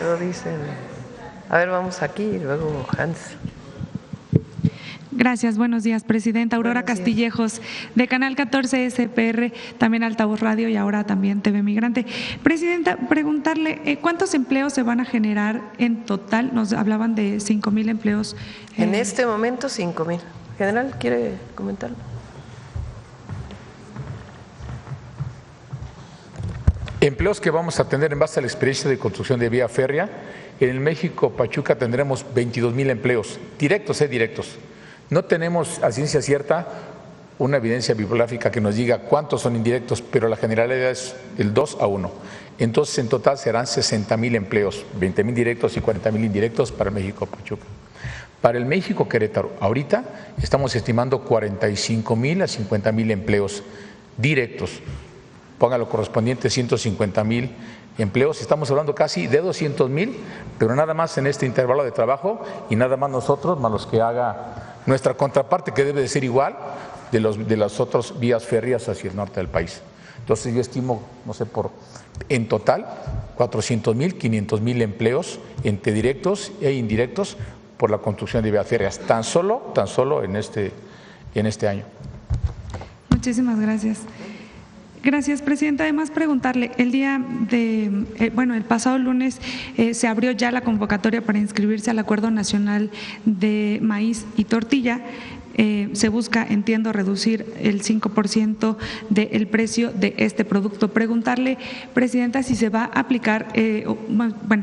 Luego dicen, a ver, vamos aquí, y luego Hans. Gracias, buenos días, Presidenta. Aurora Castillejos, de Canal 14 SPR, también Altavoz Radio y ahora también TV Migrante. Presidenta, preguntarle, ¿cuántos empleos se van a generar en total? Nos hablaban de 5,000 empleos. En este momento, 5,000. General, ¿quiere comentarlo? Empleos que vamos a tener en base a la experiencia de construcción de vía férrea. En el México-Pachuca tendremos 22,000 empleos, directos. No tenemos a ciencia cierta una evidencia bibliográfica que nos diga cuántos son indirectos, pero la generalidad es el 2-1. Entonces, en total serán 60,000 empleos, 20,000 directos y 40,000 indirectos para el México-Pachuca. Para el México-Querétaro, ahorita estamos estimando 45,000 a 50,000 empleos directos. Ponga lo correspondiente, 150,000 empleos. Estamos hablando casi de 200,000, pero nada más en este intervalo de trabajo y nada más nosotros, más los que haga nuestra contraparte, que debe de ser igual de las otras vías férreas hacia el norte del país. Entonces yo estimo, no sé, en total 400,000, 500,000 empleos entre directos e indirectos por la construcción de vías férreas, tan solo en este año. Muchísimas gracias. Gracias, Presidenta. Además, preguntarle, el pasado lunes se abrió ya la convocatoria para inscribirse al Acuerdo Nacional de Maíz y Tortilla. Se busca, entiendo, reducir el 5% del precio de este producto. Preguntarle, Presidenta, si se va a aplicar,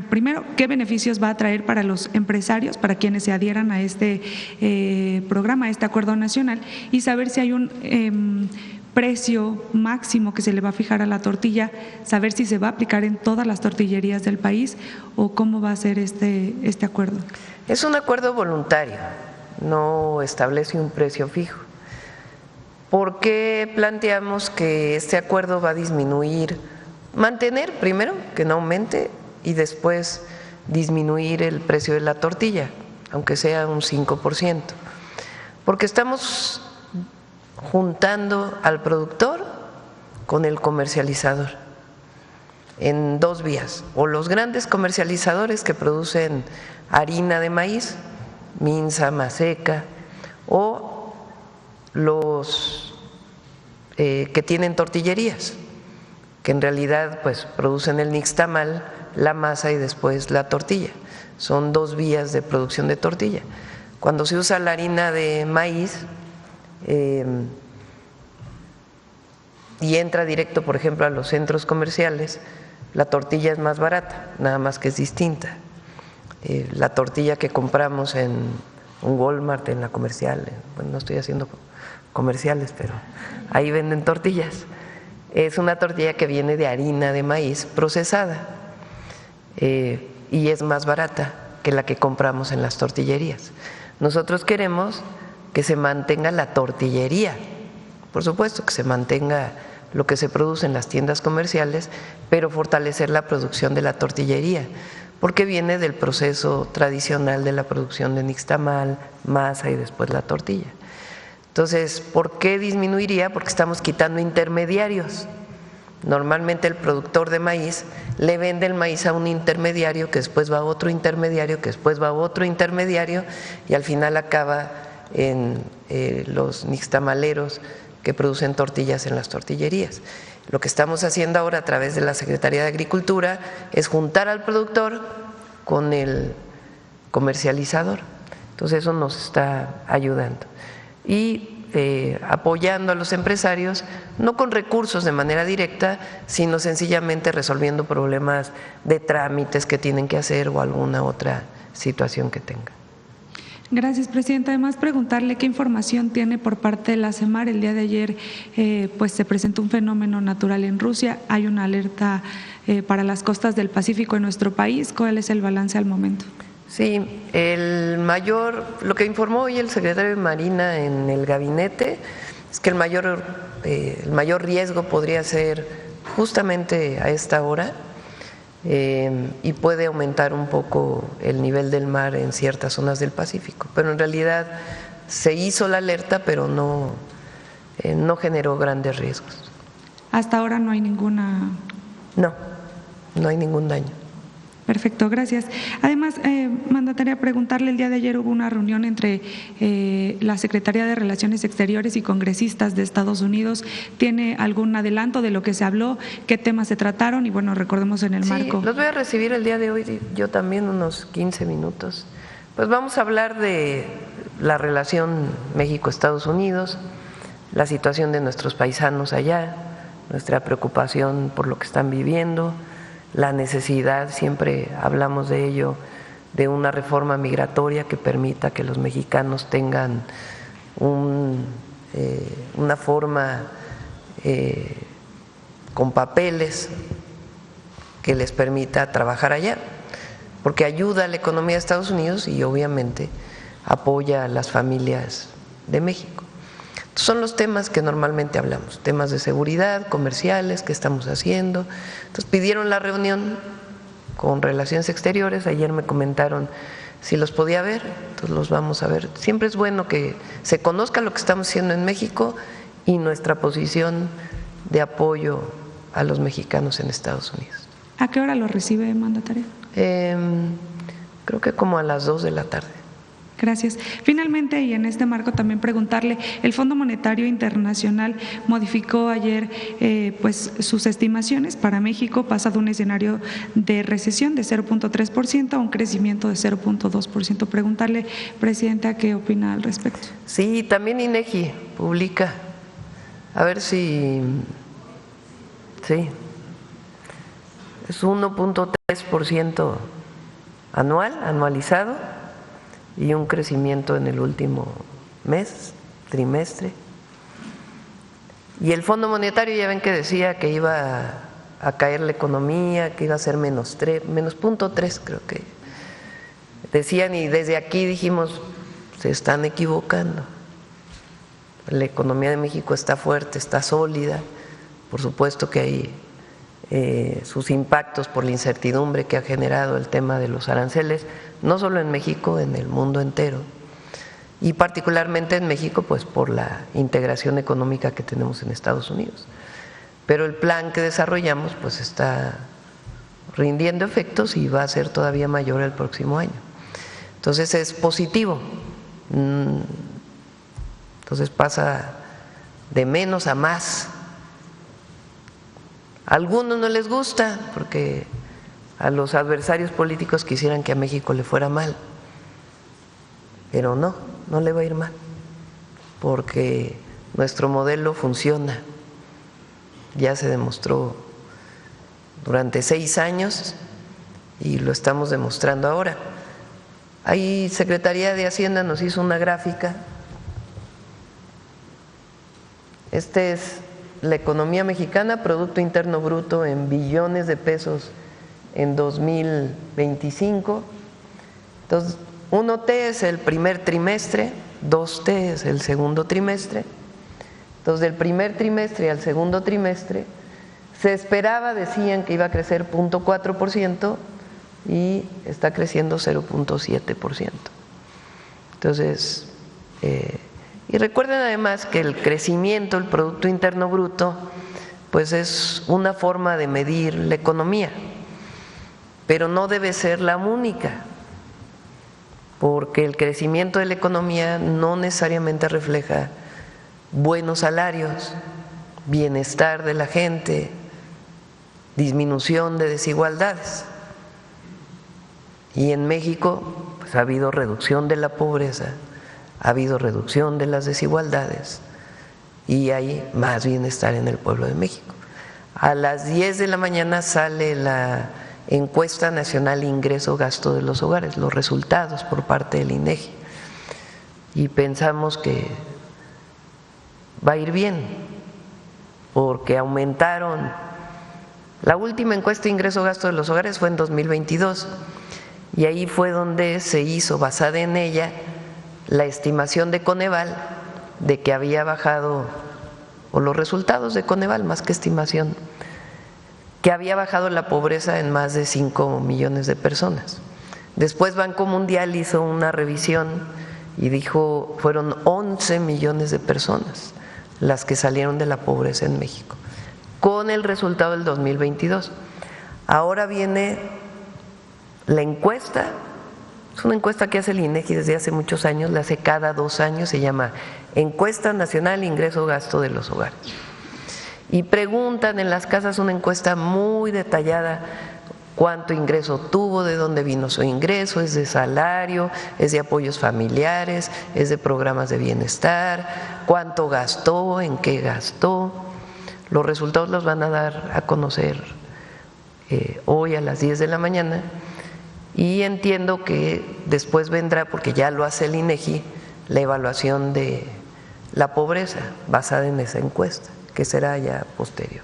primero, ¿qué beneficios va a traer para los empresarios, para quienes se adhieran a este programa, a este Acuerdo Nacional, y saber si hay un precio máximo que se le va a fijar a la tortilla, saber si se va a aplicar en todas las tortillerías del país o cómo va a ser este acuerdo? Es un acuerdo voluntario, no establece un precio fijo. ¿Por qué planteamos que este acuerdo va a disminuir, mantener primero, que no aumente, y después disminuir el precio de la tortilla, aunque sea un 5%? Porque estamos juntando al productor con el comercializador en dos vías, o los grandes comercializadores que producen harina de maíz, Minza, Maseca, o los que tienen tortillerías, que en realidad pues producen el nixtamal, la masa y después la tortilla. Son dos vías de producción de tortilla. Cuando se usa la harina de maíz, y entra directo, por ejemplo, a los centros comerciales, la tortilla es más barata, nada más que es distinta. La tortilla que compramos en un Walmart, en la comercial, bueno, no estoy haciendo comerciales, pero ahí venden tortillas. Es una tortilla que viene de harina de maíz procesada y es más barata que la que compramos en las tortillerías. Nosotros queremos que se mantenga la tortillería, por supuesto que se mantenga lo que se produce en las tiendas comerciales, pero fortalecer la producción de la tortillería, porque viene del proceso tradicional de la producción de nixtamal, masa y después la tortilla. Entonces, ¿por qué disminuiría? Porque estamos quitando intermediarios. Normalmente el productor de maíz le vende el maíz a un intermediario, que después va a otro intermediario, que después va a otro intermediario, y al final acaba en los nixtamaleros que producen tortillas en las tortillerías. Lo que estamos haciendo ahora a través de la Secretaría de Agricultura es juntar al productor con el comercializador. Entonces eso nos está ayudando. Y apoyando a los empresarios, no con recursos de manera directa, sino sencillamente resolviendo problemas de trámites que tienen que hacer o alguna otra situación que tengan. Gracias, Presidenta. Además, preguntarle qué información tiene por parte de la CEMAR. El día de ayer pues se presentó un fenómeno natural en Rusia. Hay una alerta para las costas del Pacífico en nuestro país. ¿Cuál es el balance al momento? Sí, lo que informó hoy el secretario de Marina en el gabinete es que el mayor riesgo podría ser justamente a esta hora, y puede aumentar un poco el nivel del mar en ciertas zonas del Pacífico, pero en realidad se hizo la alerta, pero no generó grandes riesgos. Hasta ahora no hay ninguna… No hay ningún daño. Perfecto, gracias. Además, mandataria, preguntarle, el día de ayer hubo una reunión entre la Secretaría de Relaciones Exteriores y congresistas de Estados Unidos. ¿Tiene algún adelanto de lo que se habló? ¿Qué temas se trataron? Y bueno, recordemos en el marco. Los voy a recibir el día de hoy, yo también, unos 15 minutos. Pues vamos a hablar de la relación México-Estados Unidos, la situación de nuestros paisanos allá, nuestra preocupación por lo que están viviendo, la necesidad, siempre hablamos de ello, de una reforma migratoria que permita que los mexicanos tengan una forma con papeles que les permita trabajar allá, porque ayuda a la economía de Estados Unidos y obviamente apoya a las familias de México. Son los temas que normalmente hablamos, temas de seguridad, comerciales, qué estamos haciendo. Entonces pidieron la reunión con Relaciones Exteriores, ayer me comentaron si los podía ver, entonces los vamos a ver. Siempre es bueno que se conozca lo que estamos haciendo en México y nuestra posición de apoyo a los mexicanos en Estados Unidos. ¿A qué hora lo recibe, mandataria? Creo que como a las 2 de la tarde. Gracias. Finalmente, y en este marco también preguntarle, el Fondo Monetario Internacional modificó ayer pues sus estimaciones para México, pasa de un escenario de recesión de 0.3% a un crecimiento de 0.2%. Preguntarle, presidenta, ¿qué opina al respecto? Sí, también INEGI publica, a ver si, sí, es 1.3% anualizado, y un crecimiento en el último mes, trimestre. Y el Fondo Monetario ya ven que decía que iba a caer la economía, que iba a ser menos 0.3, creo que decían, y desde aquí dijimos, se están equivocando. La economía de México está fuerte, está sólida, por supuesto que hay sus impactos por la incertidumbre que ha generado el tema de los aranceles, no solo en México, en el mundo entero, y particularmente en México, pues por la integración económica que tenemos en Estados Unidos. Pero el plan que desarrollamos pues está rindiendo efectos y va a ser todavía mayor el próximo año. Entonces es positivo. Entonces pasa de menos a más. A algunos no les gusta porque a los adversarios políticos quisieran que a México le fuera mal, pero no le va a ir mal, porque nuestro modelo funciona, ya se demostró durante 6 años y lo estamos demostrando ahora. Ahí Secretaría de Hacienda nos hizo una gráfica, este es la economía mexicana, Producto Interno Bruto en billones de pesos en 2025. Entonces, 1T es el primer trimestre, 2T es el segundo trimestre. Entonces, del primer trimestre al segundo trimestre se esperaba, decían que iba a crecer 0.4% y está creciendo 0.7%. Entonces, y recuerden además que el crecimiento, el Producto Interno Bruto, pues es una forma de medir la economía, pero no debe ser la única, porque el crecimiento de la economía no necesariamente refleja buenos salarios, bienestar de la gente, disminución de desigualdades. Y en México pues, ha habido reducción de la pobreza, ha habido reducción de las desigualdades y hay más bienestar en el pueblo de México. A las 10 de la mañana sale la encuesta nacional ingreso-gasto de los hogares, los resultados por parte del INEGI, y pensamos que va a ir bien porque aumentaron. La última encuesta ingreso-gasto de los hogares fue en 2022 y ahí fue donde se hizo, basada en ella, la estimación de Coneval de que había bajado, o los resultados de Coneval más que estimación, que había bajado la pobreza en más de 5 millones de personas. Después Banco Mundial hizo una revisión y dijo fueron 11 millones de personas las que salieron de la pobreza en México, con el resultado del 2022. Ahora viene La encuesta es una encuesta que hace el INEGI desde hace muchos años, la hace cada 2 años, se llama Encuesta Nacional Ingreso-Gasto de los Hogares. Y preguntan en las casas, una encuesta muy detallada, cuánto ingreso tuvo, de dónde vino su ingreso, es de salario, es de apoyos familiares, es de programas de bienestar, cuánto gastó, en qué gastó. Los resultados los van a dar a conocer hoy a las 10 de la mañana y entiendo que después vendrá, porque ya lo hace el INEGI, la evaluación de la pobreza basada en esa encuesta, que será ya posterior.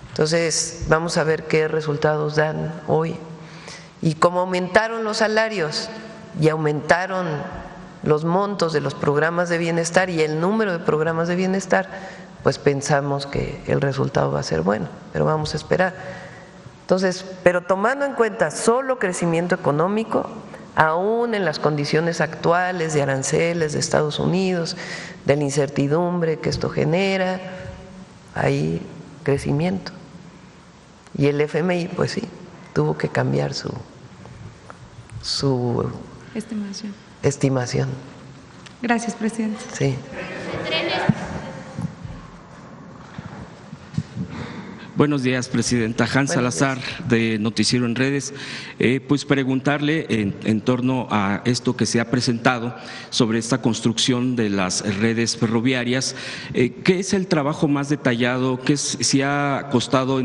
Entonces, vamos a ver qué resultados dan hoy. Y como aumentaron los salarios y aumentaron los montos de los programas de bienestar y el número de programas de bienestar, pues pensamos que el resultado va a ser bueno, pero vamos a esperar. Entonces, pero tomando en cuenta solo crecimiento económico, aún en las condiciones actuales de aranceles de Estados Unidos, de la incertidumbre que esto genera, hay crecimiento. Y el FMI, pues sí, tuvo que cambiar su estimación. Gracias, presidente. Sí. Buenos días, presidenta. Hans Salazar, de Noticiero en Redes. Pues preguntarle en torno a esto que se ha presentado sobre esta construcción de las redes ferroviarias, ¿qué es el trabajo más detallado? ¿Si ha costado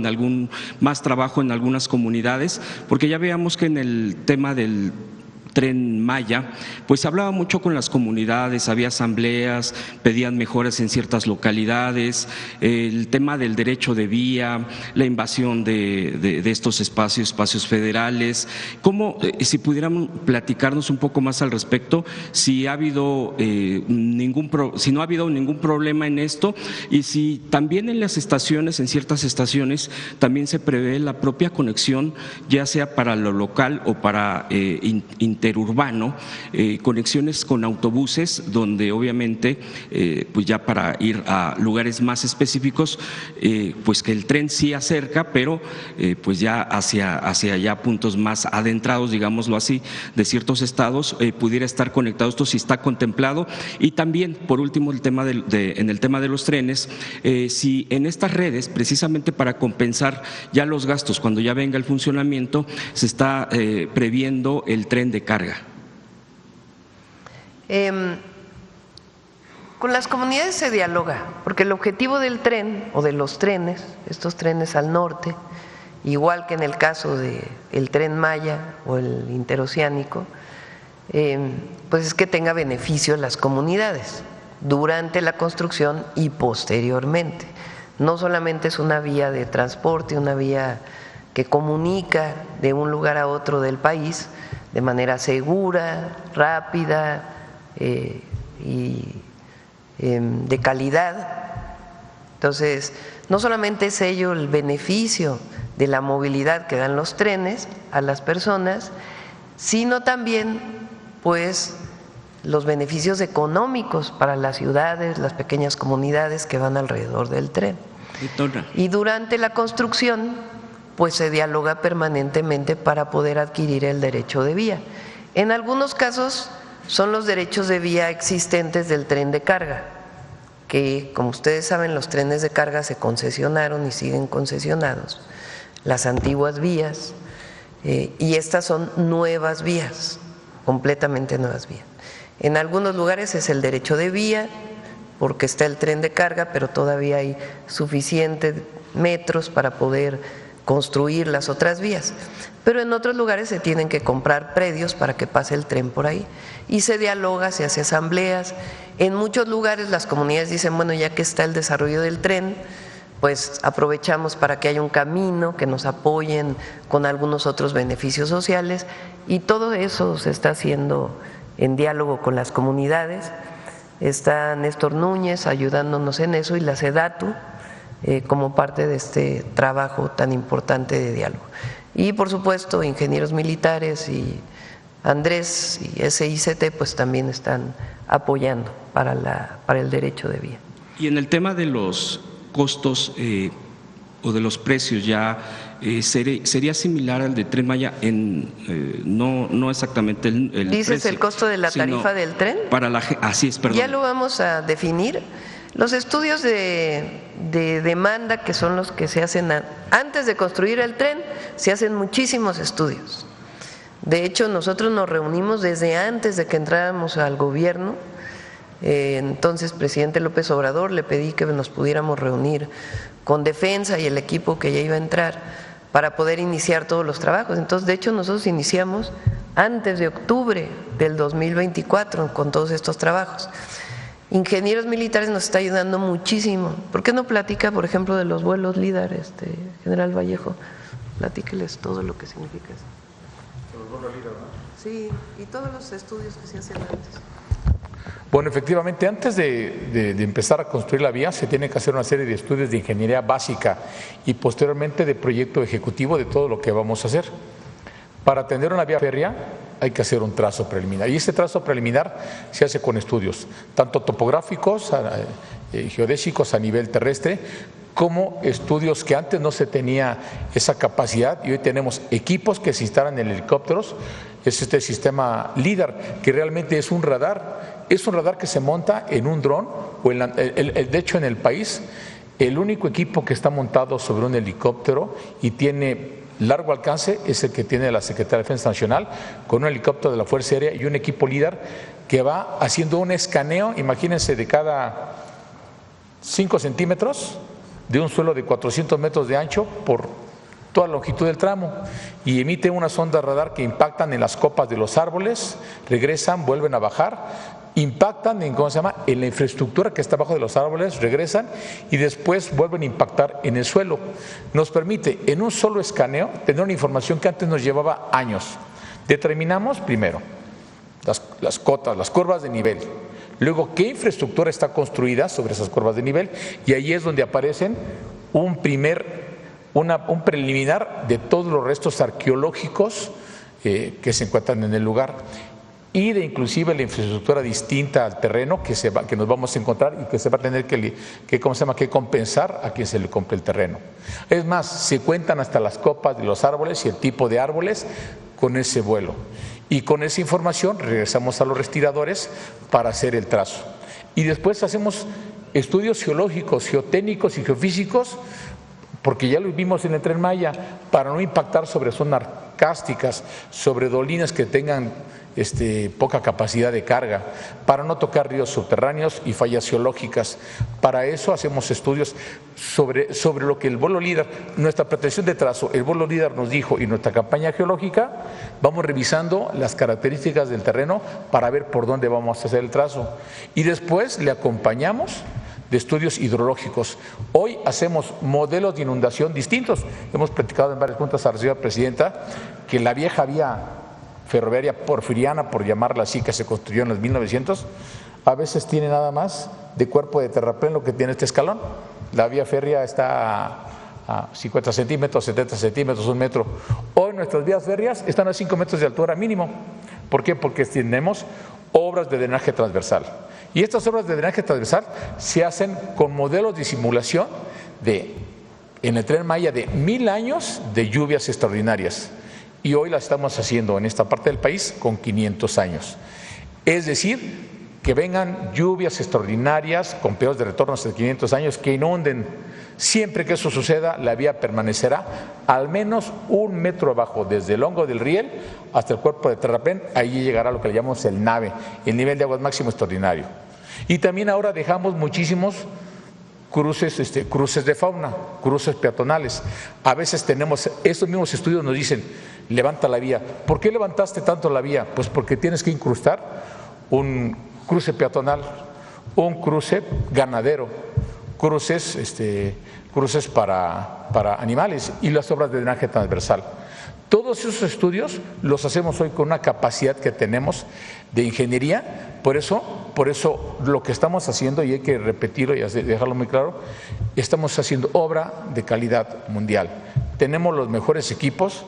más trabajo en algunas comunidades? Porque ya veamos que en el tema del Tren Maya, pues hablaba mucho con las comunidades, había asambleas, pedían mejoras en ciertas localidades, el tema del derecho de vía, la invasión de estos espacios federales. ¿Cómo, si pudieran platicarnos un poco más al respecto, si no ha habido ningún problema en esto y si también en las estaciones, en ciertas estaciones, también se prevé la propia conexión, ya sea para lo local o para interurbano, conexiones con autobuses, donde obviamente pues ya para ir a lugares más específicos, pues que el tren sí acerca, pero pues ya hacia ya puntos más adentrados, digámoslo así, de ciertos estados, pudiera estar conectado. Esto sí está contemplado. Y también, por último, en el tema de los trenes, si en estas redes, precisamente para compensar ya los gastos cuando ya venga el funcionamiento, se está previendo el tren de carga. Con las comunidades se dialoga, porque el objetivo del tren o de los trenes, estos trenes al norte, igual que en el caso del Tren Maya o el interoceánico, pues es que tenga beneficio a las comunidades durante la construcción y posteriormente. No solamente es una vía de transporte, una vía que comunica de un lugar a otro del país de manera segura, rápida y de calidad. Entonces, no solamente es ello el beneficio de la movilidad que dan los trenes a las personas, sino también pues los beneficios económicos para las ciudades, las pequeñas comunidades que van alrededor del tren. Y durante la construcción pues se dialoga permanentemente para poder adquirir el derecho de vía. En algunos casos son los derechos de vía existentes del tren de carga, que como ustedes saben los trenes de carga se concesionaron y siguen concesionados, las antiguas vías, y estas son nuevas vías, completamente nuevas vías. En algunos lugares es el derecho de vía, porque está el tren de carga, pero todavía hay suficientes metros para poder construir las otras vías, pero en otros lugares se tienen que comprar predios para que pase el tren por ahí y se dialoga, se hace asambleas. En muchos lugares las comunidades dicen, bueno, ya que está el desarrollo del tren, pues aprovechamos para que haya un camino, que nos apoyen con algunos otros beneficios sociales, y todo eso se está haciendo en diálogo con las comunidades. Está Néstor Núñez ayudándonos en eso y la SEDATU, como parte de este trabajo tan importante de diálogo. Y por supuesto ingenieros militares y Andrés y SICT pues también están apoyando para el derecho de vía. Y en el tema de los costos o de los precios ya ¿sería similar al de Tren Maya no exactamente el ¿Dices precio, el costo de la tarifa del tren? Así es, perdón. Ya lo vamos a definir. Los estudios de demanda, que son los que se hacen antes de construir el tren, se hacen muchísimos estudios. De hecho, nosotros nos reunimos desde antes de que entráramos al gobierno. Entonces, presidente López Obrador, le pedí que nos pudiéramos reunir con Defensa y el equipo que ya iba a entrar para poder iniciar todos los trabajos. Entonces, de hecho, nosotros iniciamos antes de octubre del 2024 con todos estos trabajos. Ingenieros Militares nos está ayudando muchísimo. ¿Por qué no platica, por ejemplo, de los vuelos LIDAR, general Vallejo? Platíqueles todo lo que significa eso. Los vuelos LIDAR, ¿no? Sí, y todos los estudios que se hacen antes. Bueno, efectivamente, antes de empezar a construir la vía, se tiene que hacer una serie de estudios de ingeniería básica y posteriormente de proyecto ejecutivo de todo lo que vamos a hacer. Para atender una vía férrea hay que hacer un trazo preliminar y ese trazo preliminar se hace con estudios, tanto topográficos, geodésicos a nivel terrestre, como estudios que antes no se tenía esa capacidad y hoy tenemos equipos que se instalan en helicópteros. Es este sistema LIDAR, que realmente es un radar que se monta en un dron, de hecho en el país, el único equipo que está montado sobre un helicóptero y tiene largo alcance es el que tiene la Secretaría de Defensa Nacional, con un helicóptero de la Fuerza Aérea y un equipo LIDAR que va haciendo un escaneo, imagínense, de cada 5 centímetros de un suelo de 400 metros de ancho por toda la longitud del tramo y emite unas ondas radar que impactan en las copas de los árboles, regresan, vuelven a bajar, impactan en la infraestructura que está abajo de los árboles, regresan y después vuelven a impactar en el suelo. Nos permite en un solo escaneo tener una información que antes nos llevaba años. Determinamos primero las cotas, las curvas de nivel. Luego, ¿qué infraestructura está construida sobre esas curvas de nivel? Y ahí es donde aparecen un preliminar de todos los restos arqueológicos que se encuentran en el lugar y de inclusive la infraestructura distinta al terreno que nos vamos a encontrar y que se va a tener que compensar a quien se le compre el terreno. Es más, se cuentan hasta las copas de los árboles y el tipo de árboles con ese vuelo. Y con esa información regresamos a los respiradores para hacer el trazo. Y después hacemos estudios geológicos, geotécnicos y geofísicos, porque ya lo vimos en el Tren Maya, para no impactar sobre zonas cársticas, sobre dolinas que tengan poca capacidad de carga, para no tocar ríos subterráneos y fallas geológicas. Para eso hacemos estudios sobre lo que el vuelo LIDAR, nuestra pretensión de trazo, el vuelo LIDAR nos dijo, y nuestra campaña geológica, vamos revisando las características del terreno para ver por dónde vamos a hacer el trazo. Y después le acompañamos de estudios hidrológicos. Hoy hacemos modelos de inundación distintos. Hemos platicado en varias juntas a la señora presidenta que la vieja vía ferroviaria porfiriana, por llamarla así, que se construyó en los 1900, a veces tiene nada más de cuerpo de terraplén lo que tiene este escalón. La vía férrea está a 50 centímetros, 70 centímetros, 1 metro. Hoy nuestras vías férreas están a 5 metros de altura mínimo. ¿Por qué? Porque tenemos obras de drenaje transversal. Y estas obras de drenaje transversal se hacen con modelos de simulación en el Tren Maya de 1000 años de lluvias extraordinarias. Y hoy las estamos haciendo en esta parte del país con 500 años. Es decir, que vengan lluvias extraordinarias con periodos de retorno hasta 500 años que inunden. Siempre que eso suceda, la vía permanecerá al menos 1 metro abajo, desde el hongo del riel hasta el cuerpo de terraplén. Ahí llegará lo que le llamamos el NAVE, el nivel de aguas máximo extraordinario. Y también ahora dejamos muchísimos cruces de fauna, cruces peatonales. A veces tenemos, estos mismos estudios nos dicen, levanta la vía. ¿Por qué levantaste tanto la vía? Pues porque tienes que incrustar un cruce peatonal, un cruce ganadero, cruces para animales y las obras de drenaje transversal. Todos esos estudios los hacemos hoy con una capacidad que tenemos de ingeniería. Por eso lo que estamos haciendo, y hay que repetirlo y dejarlo muy claro, estamos haciendo obra de calidad mundial. Tenemos los mejores equipos.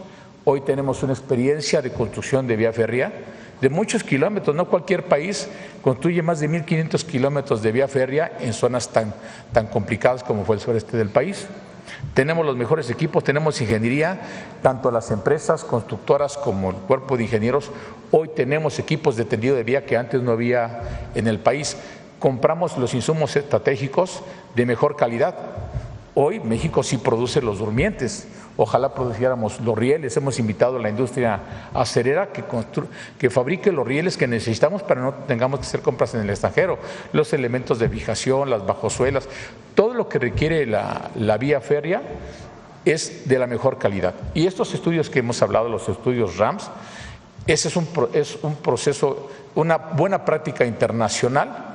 Hoy tenemos una experiencia de construcción de vía férrea de muchos kilómetros. No cualquier país construye más de 1.500 kilómetros de vía férrea en zonas tan complicadas como fue el sureste del país. Tenemos los mejores equipos, tenemos ingeniería, tanto las empresas constructoras como el cuerpo de ingenieros. Hoy tenemos equipos de tendido de vía que antes no había en el país. Compramos los insumos estratégicos de mejor calidad. Hoy México sí produce los durmientes. Ojalá produciéramos los rieles. Hemos invitado a la industria acerera que fabrique los rieles que necesitamos para no tengamos que hacer compras en el extranjero. Los elementos de fijación, las bajosuelas, todo lo que requiere la vía férrea es de la mejor calidad. Y estos estudios que hemos hablado, los estudios RAMS, ese es un proceso, una buena práctica internacional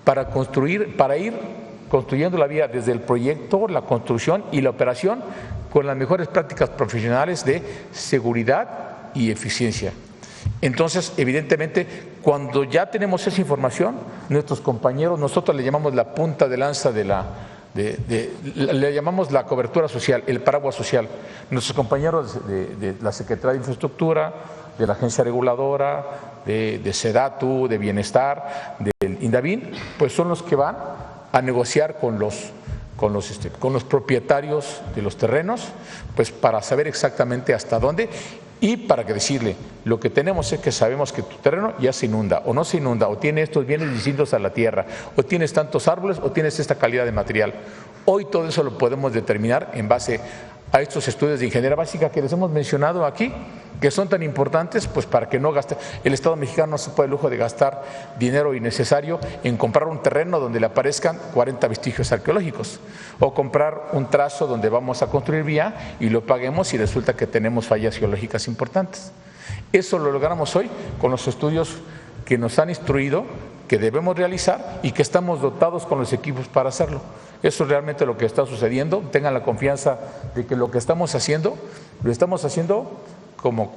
para ir construyendo la vía desde el proyecto, la construcción y la operación con las mejores prácticas profesionales de seguridad y eficiencia. Entonces, evidentemente, cuando ya tenemos esa información, nuestros compañeros, nosotros le llamamos la punta de lanza le llamamos la cobertura social, el paraguas social. Nuestros compañeros de la Secretaría de Infraestructura, de la Agencia Reguladora, de SEDATU, de Bienestar, del INDAVIN, pues son los que van a negociar con los propietarios de los terrenos, pues para saber exactamente hasta dónde y para que decirle, lo que tenemos es que sabemos que tu terreno ya se inunda o no se inunda, o tiene estos bienes distintos a la tierra, o tienes tantos árboles, o tienes esta calidad de material. Hoy todo eso lo podemos determinar en base a estos estudios de ingeniería básica que les hemos mencionado aquí, que son tan importantes, pues para que no gaste. El Estado mexicano no se puede el lujo de gastar dinero innecesario en comprar un terreno donde le aparezcan 40 vestigios arqueológicos, o comprar un trazo donde vamos a construir vía y lo paguemos y resulta que tenemos fallas geológicas importantes. Eso lo logramos hoy con los estudios que nos han instruido, que debemos realizar y que estamos dotados con los equipos para hacerlo. Eso es realmente lo que está sucediendo. Tengan la confianza de que lo que estamos haciendo, lo estamos haciendo como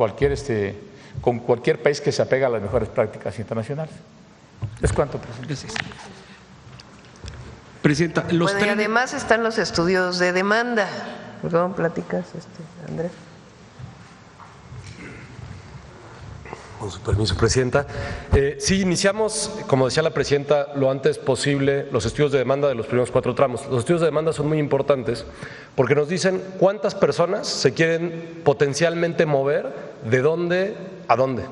con cualquier país que se apega a las mejores prácticas internacionales. Es cuanto, presidente. Gracias. Presidenta, y además están los estudios de demanda. Perdón, platicas, Andrés. Con su permiso, Presidenta. Sí, iniciamos, como decía la Presidenta, lo antes posible los estudios de demanda de los primeros 4 tramos. Los estudios de demanda son muy importantes porque nos dicen cuántas personas se quieren potencialmente mover, de dónde a dónde.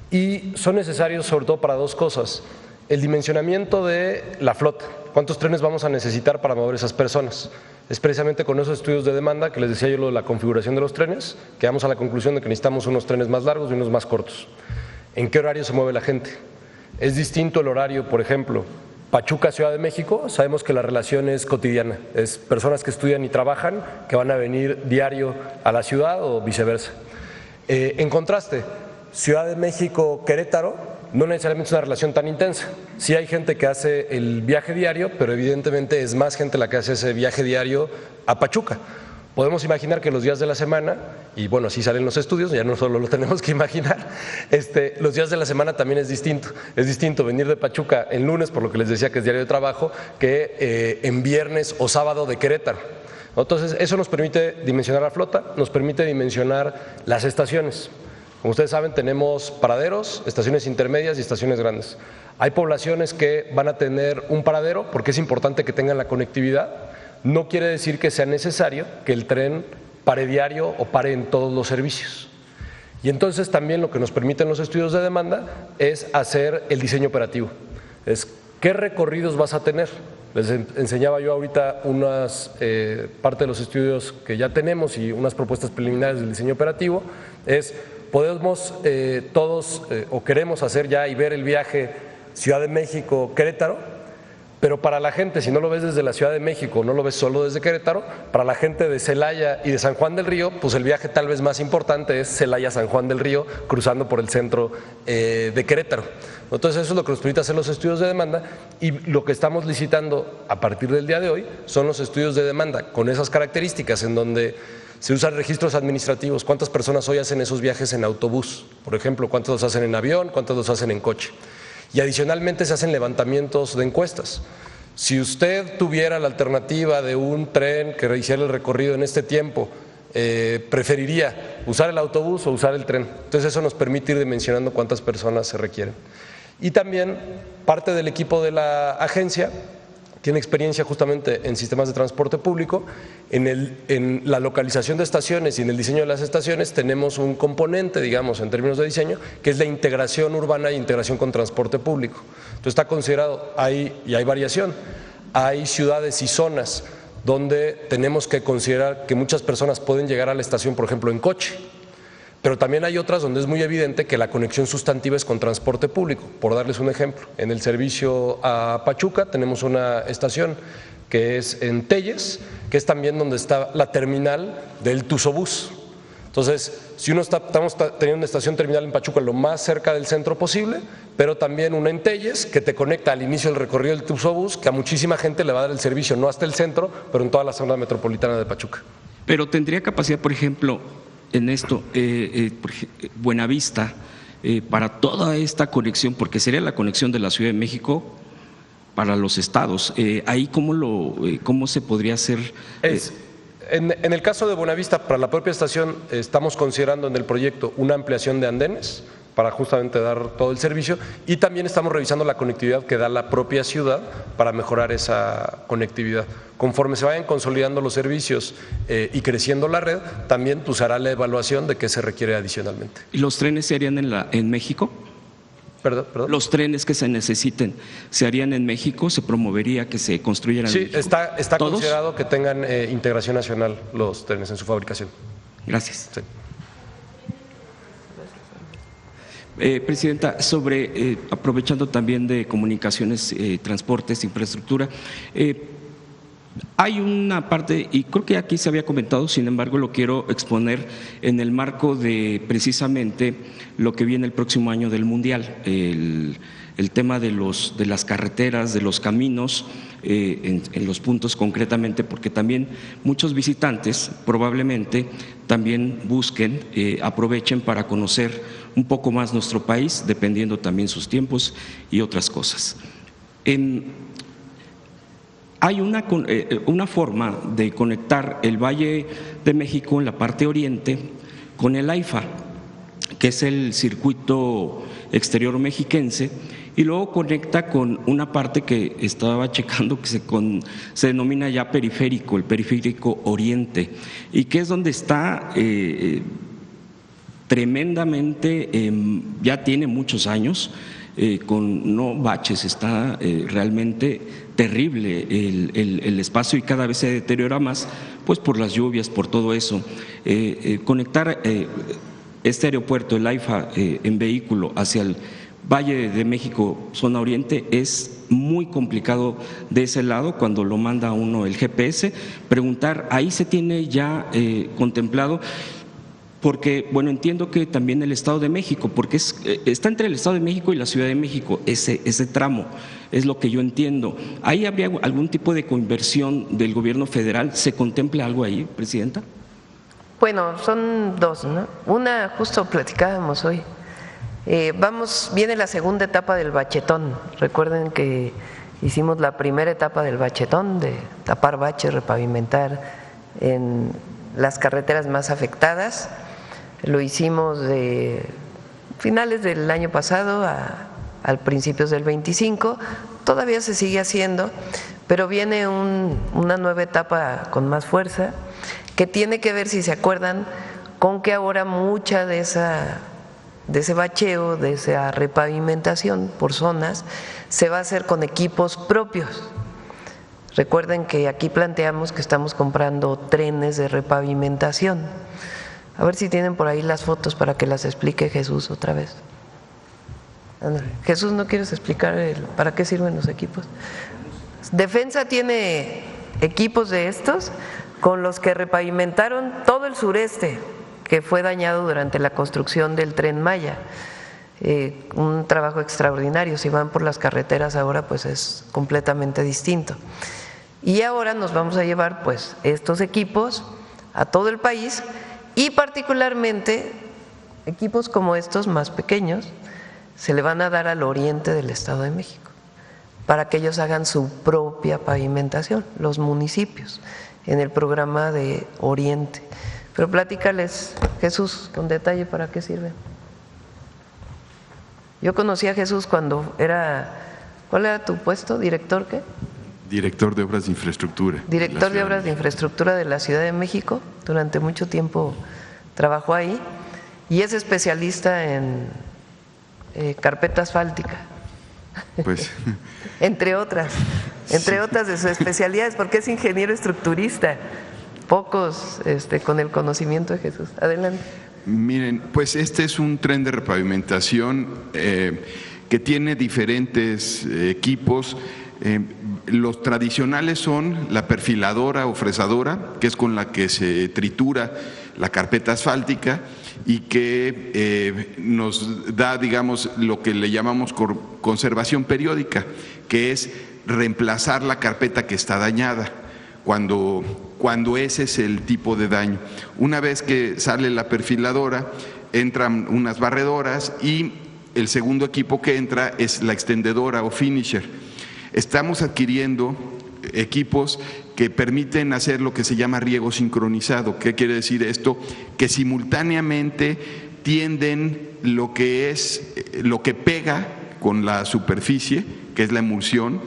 Y son necesarios sobre todo para 2 cosas. El dimensionamiento de la flota. ¿Cuántos trenes vamos a necesitar para mover esas personas? Es precisamente con esos estudios de demanda que les decía yo lo de la configuración de los trenes, que llegamos a la conclusión de que necesitamos unos trenes más largos y unos más cortos. ¿En qué horario se mueve la gente? Es distinto el horario, por ejemplo, Pachuca, Ciudad de México, sabemos que la relación es cotidiana, es personas que estudian y trabajan, que van a venir diario a la ciudad o viceversa. En contraste, Ciudad de México, Querétaro, no necesariamente es una relación tan intensa. Sí hay gente que hace el viaje diario, pero evidentemente es más gente la que hace ese viaje diario a Pachuca. Podemos imaginar que los días de la semana, y bueno, así salen los estudios, ya no solo lo tenemos que imaginar, los días de la semana también es distinto. Es distinto venir de Pachuca en lunes, por lo que les decía que es diario de trabajo, que en viernes o sábado de Querétaro. Entonces, eso nos permite dimensionar la flota, nos permite dimensionar las estaciones. Como ustedes saben, tenemos paraderos, estaciones intermedias y estaciones grandes. Hay poblaciones que van a tener un paradero porque es importante que tengan la conectividad. No quiere decir que sea necesario que el tren pare diario o pare en todos los servicios. Y entonces también lo que nos permiten los estudios de demanda es hacer el diseño operativo. Es qué recorridos vas a tener. Les enseñaba yo ahorita parte de los estudios que ya tenemos y unas propuestas preliminares del diseño operativo. Podemos todos o queremos hacer ya y ver el viaje Ciudad de México-Querétaro, pero para la gente, si no lo ves desde la Ciudad de México, no lo ves solo desde Querétaro, para la gente de Celaya y de San Juan del Río, pues el viaje tal vez más importante es Celaya-San Juan del Río, cruzando por el centro de Querétaro. Entonces eso es lo que nos permite hacer los estudios de demanda y lo que estamos licitando a partir del día de hoy son los estudios de demanda con esas características en donde se usan registros administrativos. ¿Cuántas personas hoy hacen esos viajes en autobús? Por ejemplo, ¿cuántos los hacen en avión? ¿Cuántos los hacen en coche? Y adicionalmente se hacen levantamientos de encuestas. Si usted tuviera la alternativa de un tren que hiciera el recorrido en este tiempo, ¿preferiría usar el autobús o usar el tren? Entonces eso nos permite ir dimensionando cuántas personas se requieren. Y también parte del equipo de la agencia tiene experiencia justamente en sistemas de transporte público. En la localización de estaciones y en el diseño de las estaciones tenemos un componente, digamos, en términos de diseño, que es la integración urbana e integración con transporte público. Entonces está considerado, y hay variación, hay ciudades y zonas donde tenemos que considerar que muchas personas pueden llegar a la estación, por ejemplo, en coche. Pero también hay otras donde es muy evidente que la conexión sustantiva es con transporte público. Por darles un ejemplo, en el servicio a Pachuca tenemos una estación que es en Telles, que es también donde está la terminal del Tuzobús. Entonces, si estamos teniendo una estación terminal en Pachuca lo más cerca del centro posible, pero también una en Telles que te conecta al inicio del recorrido del Tuzobús, que a muchísima gente le va a dar el servicio, no hasta el centro, pero en toda la zona metropolitana de Pachuca. Pero tendría capacidad, por ejemplo, en esto, Buenavista, para toda esta conexión, porque sería la conexión de la Ciudad de México para los estados. Ahí ¿cómo se podría hacer? En el caso de Buenavista, para la propia estación, estamos considerando en el proyecto una ampliación de andenes para justamente dar todo el servicio, y también estamos revisando la conectividad que da la propia ciudad para mejorar esa conectividad. Conforme se vayan consolidando los servicios y creciendo la red, también se hará la evaluación de qué se requiere adicionalmente. ¿Y los trenes se harían en México? ¿Perdón? Los trenes que se necesiten, ¿se harían en México? ¿Se promovería que se construyeran en México? Sí, está considerado que tengan integración nacional los trenes en su fabricación. Gracias. Sí. Presidenta, aprovechando también de comunicaciones, transportes, infraestructura, hay una parte, y creo que aquí se había comentado, sin embargo lo quiero exponer en el marco de precisamente lo que viene el próximo año del Mundial, el tema de las carreteras, de los caminos, en los puntos concretamente, porque también muchos visitantes probablemente también busquen, aprovechen para conocer un poco más nuestro país, dependiendo también sus tiempos y otras cosas. Hay una forma de conectar el Valle de México en la parte oriente con el AIFA, que es el circuito exterior mexiquense, y luego conecta con una parte que estaba checando que se denomina ya periférico, el periférico oriente, y que es donde está tremendamente, ya tiene muchos años, con no baches, está realmente terrible el espacio y cada vez se deteriora más, pues por las lluvias, por todo eso. Conectar este aeropuerto, el AIFA, en vehículo hacia el Valle de México, zona oriente, es muy complicado de ese lado cuando lo manda uno el GPS. Preguntar, ahí se tiene ya contemplado, porque, bueno, entiendo que también el Estado de México, porque está entre el Estado de México y la Ciudad de México, ese tramo, es lo que yo entiendo. ¿Ahí habría algún tipo de coinversión del gobierno federal? ¿Se contempla algo ahí, Presidenta? Bueno, son dos, ¿no? Una, justo platicábamos hoy. Viene la segunda etapa del bachetón. Recuerden que hicimos la primera etapa del bachetón, de tapar baches, repavimentar en las carreteras más afectadas. Lo hicimos de finales del año pasado al principios del 25, todavía se sigue haciendo, pero viene una nueva etapa con más fuerza, que tiene que ver, si se acuerdan, con que ahora mucha de ese bacheo, de esa repavimentación por zonas, se va a hacer con equipos propios. Recuerden que aquí planteamos que estamos comprando trenes de repavimentación. A ver si tienen por ahí las fotos para que las explique Jesús otra vez. Jesús, ¿no quieres explicar para qué sirven los equipos? Defensa tiene equipos de estos con los que repavimentaron todo el sureste, que fue dañado durante la construcción del Tren Maya. Un trabajo extraordinario. Si van por las carreteras ahora, pues es completamente distinto. Y ahora nos vamos a llevar pues estos equipos a todo el país, y particularmente equipos como estos más pequeños se le van a dar al oriente del Estado de México para que ellos hagan su propia pavimentación, los municipios, en el programa de Oriente. Pero platícales, Jesús, con detalle para qué sirven. Yo conocí a Jesús cuando ¿cuál era tu puesto? ¿Director qué? Director de Obras de Infraestructura. Director de Obras de Infraestructura de la Ciudad de México. Durante mucho tiempo trabajó ahí y es especialista en carpeta asfáltica. Pues entre otras de sus especialidades, porque es ingeniero estructurista. Pocos con el conocimiento de Jesús. Adelante. Miren, pues este es un tren de repavimentación que tiene diferentes equipos. Los tradicionales son la perfiladora o fresadora, que es con la que se tritura la carpeta asfáltica y que nos da, digamos, lo que le llamamos conservación periódica, que es reemplazar la carpeta que está dañada cuando ese es el tipo de daño. Una vez que sale la perfiladora, entran unas barredoras y el segundo equipo que entra es la extendedora o finisher. Estamos adquiriendo equipos que permiten hacer lo que se llama riego sincronizado. ¿Qué quiere decir esto? Que simultáneamente tienden lo que pega con la superficie, que es la emulsión,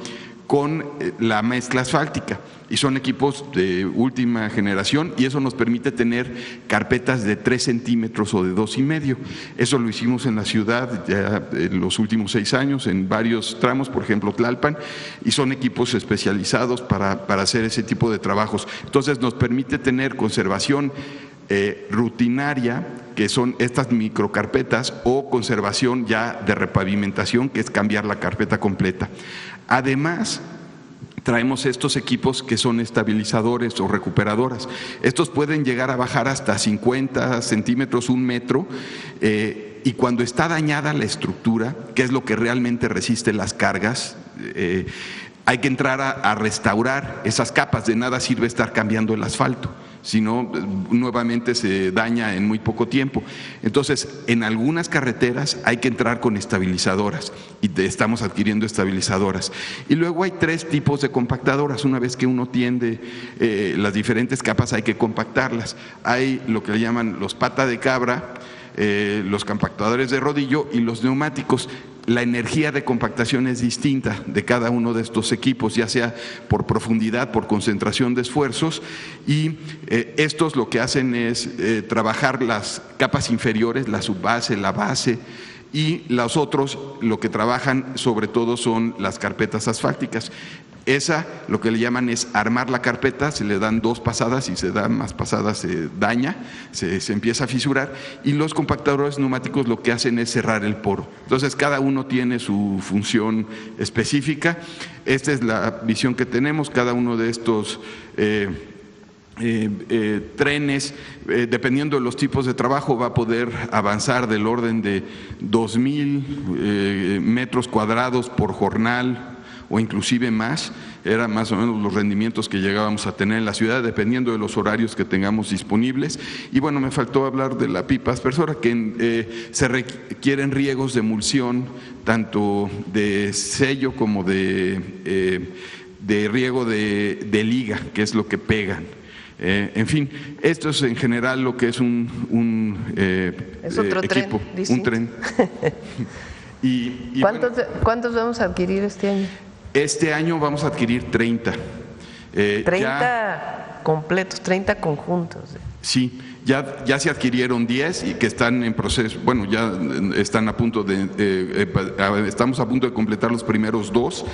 con la mezcla asfáltica. Y son equipos de última generación y eso nos permite tener carpetas de 3 centímetros o de 2,5. Eso lo hicimos en la ciudad ya en los últimos 6 años, en varios tramos, por ejemplo Tlalpan, y son equipos especializados para hacer ese tipo de trabajos. Entonces nos permite tener conservación rutinaria, que son estas microcarpetas, o conservación ya de repavimentación, que es cambiar la carpeta completa. Además, traemos estos equipos que son estabilizadores o recuperadoras. Estos pueden llegar a bajar hasta 50 centímetros, 1 metro, y cuando está dañada la estructura, que es lo que realmente resiste las cargas, hay que entrar a restaurar esas capas. De nada sirve estar cambiando el asfalto, sino nuevamente se daña en muy poco tiempo. Entonces, en algunas carreteras hay que entrar con estabilizadoras y estamos adquiriendo estabilizadoras. Y luego hay 3 tipos de compactadoras. Una vez que uno tiende las diferentes capas, hay que compactarlas. Hay lo que le llaman los pata de cabra, los compactadores de rodillo y los neumáticos. La energía de compactación es distinta de cada uno de estos equipos, ya sea por profundidad, por concentración de esfuerzos, y estos lo que hacen es trabajar las capas inferiores, la subbase, la base, y los otros lo que trabajan sobre todo son las carpetas asfálticas. Esa, lo que le llaman es armar la carpeta, se le dan 2 pasadas y se dan más pasadas, se daña, se empieza a fisurar, y los compactadores neumáticos lo que hacen es cerrar el poro. Entonces cada uno tiene su función específica. Esta es la visión que tenemos. Cada uno de estos trenes, dependiendo de los tipos de trabajo, va a poder avanzar del orden de 2,000 metros cuadrados por jornal o inclusive más. Eran más o menos los rendimientos que llegábamos a tener en la ciudad, dependiendo de los horarios que tengamos disponibles. Y bueno, me faltó hablar de la pipa aspersora, que se requieren riegos de emulsión, tanto de sello como de riego de liga, que es lo que pegan. En fin, esto es en general lo que es un es otro equipo, tren, un tren. Y ¿Cuántos vamos a adquirir este año? Este año vamos a adquirir 30. 30 completos, 30 conjuntos. Sí, ya se adquirieron 10 y que están en proceso. Bueno, ya están a punto estamos a punto de completar los primeros 2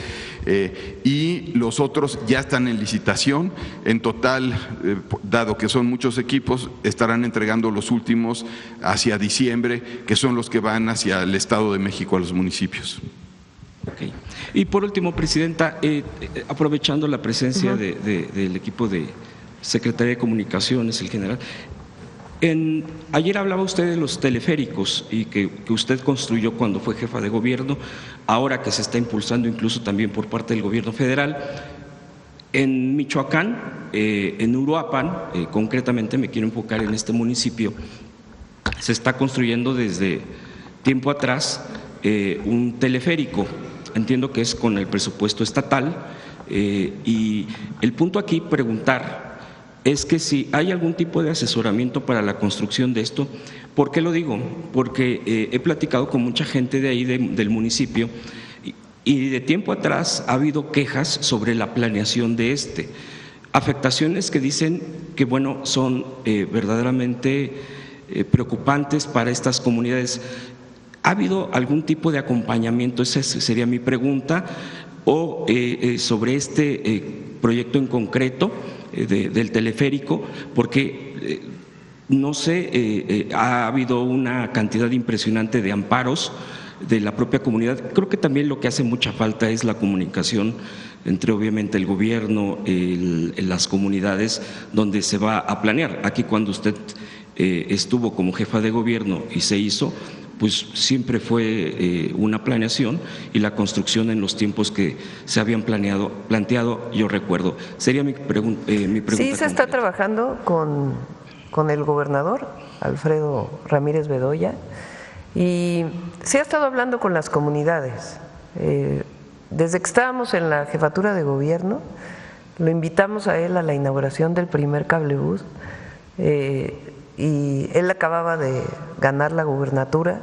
y los otros ya están en licitación. En total, dado que son muchos equipos, estarán entregando los últimos hacia diciembre, que son los que van hacia el Estado de México, a los municipios. Okay. Y por último, Presidenta, aprovechando la presencia del equipo de Secretaría de Comunicaciones, el general, ayer hablaba usted de los teleféricos y que usted construyó cuando fue jefa de gobierno, ahora que se está impulsando incluso también por parte del gobierno federal. En Michoacán, en Uruapan, concretamente me quiero enfocar en este municipio, se está construyendo desde tiempo atrás un teleférico. Entiendo que es con el presupuesto estatal, y el punto aquí preguntar es que si hay algún tipo de asesoramiento para la construcción de esto. ¿Por qué lo digo? Porque he platicado con mucha gente de ahí del municipio Y de tiempo atrás ha habido quejas sobre la planeación de afectaciones que dicen que bueno, son verdaderamente preocupantes para estas comunidades. ¿Ha habido algún tipo de acompañamiento? Esa sería mi pregunta. O sobre este proyecto en concreto del teleférico, porque no sé, ha habido una cantidad impresionante de amparos de la propia comunidad. Creo que también lo que hace mucha falta es la comunicación entre obviamente el gobierno, las comunidades donde se va a planear. Aquí cuando usted estuvo como jefa de gobierno y se hizo, pues siempre fue una planeación y la construcción en los tiempos que se habían planteado, yo recuerdo. Sería mi pregunta. Sí, se está trabajando con el gobernador, Alfredo Ramírez Bedoya, y se ha estado hablando con las comunidades. Desde que estábamos en la jefatura de gobierno, lo invitamos a él a la inauguración del primer cablebús, y él acababa de ganar la gubernatura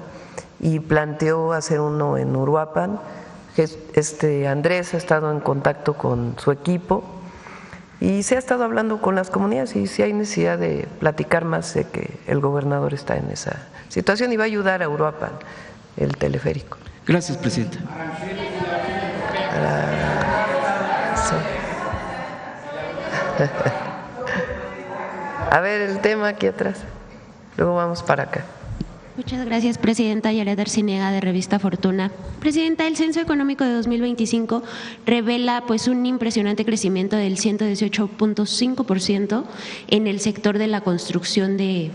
y planteó hacer uno en Uruapan. Andrés ha estado en contacto con su equipo y se ha estado hablando con las comunidades, y si hay necesidad de platicar más, sé que el gobernador está en esa situación y va a ayudar a Uruapan el teleférico. Gracias, presidenta. Sí. A ver el tema aquí atrás, luego vamos para acá. Muchas gracias, presidenta. Yaret Arciniega, de Revista Fortuna. Presidenta, el Censo Económico de 2025 revela pues un impresionante crecimiento del 118.5% en el sector de la construcción de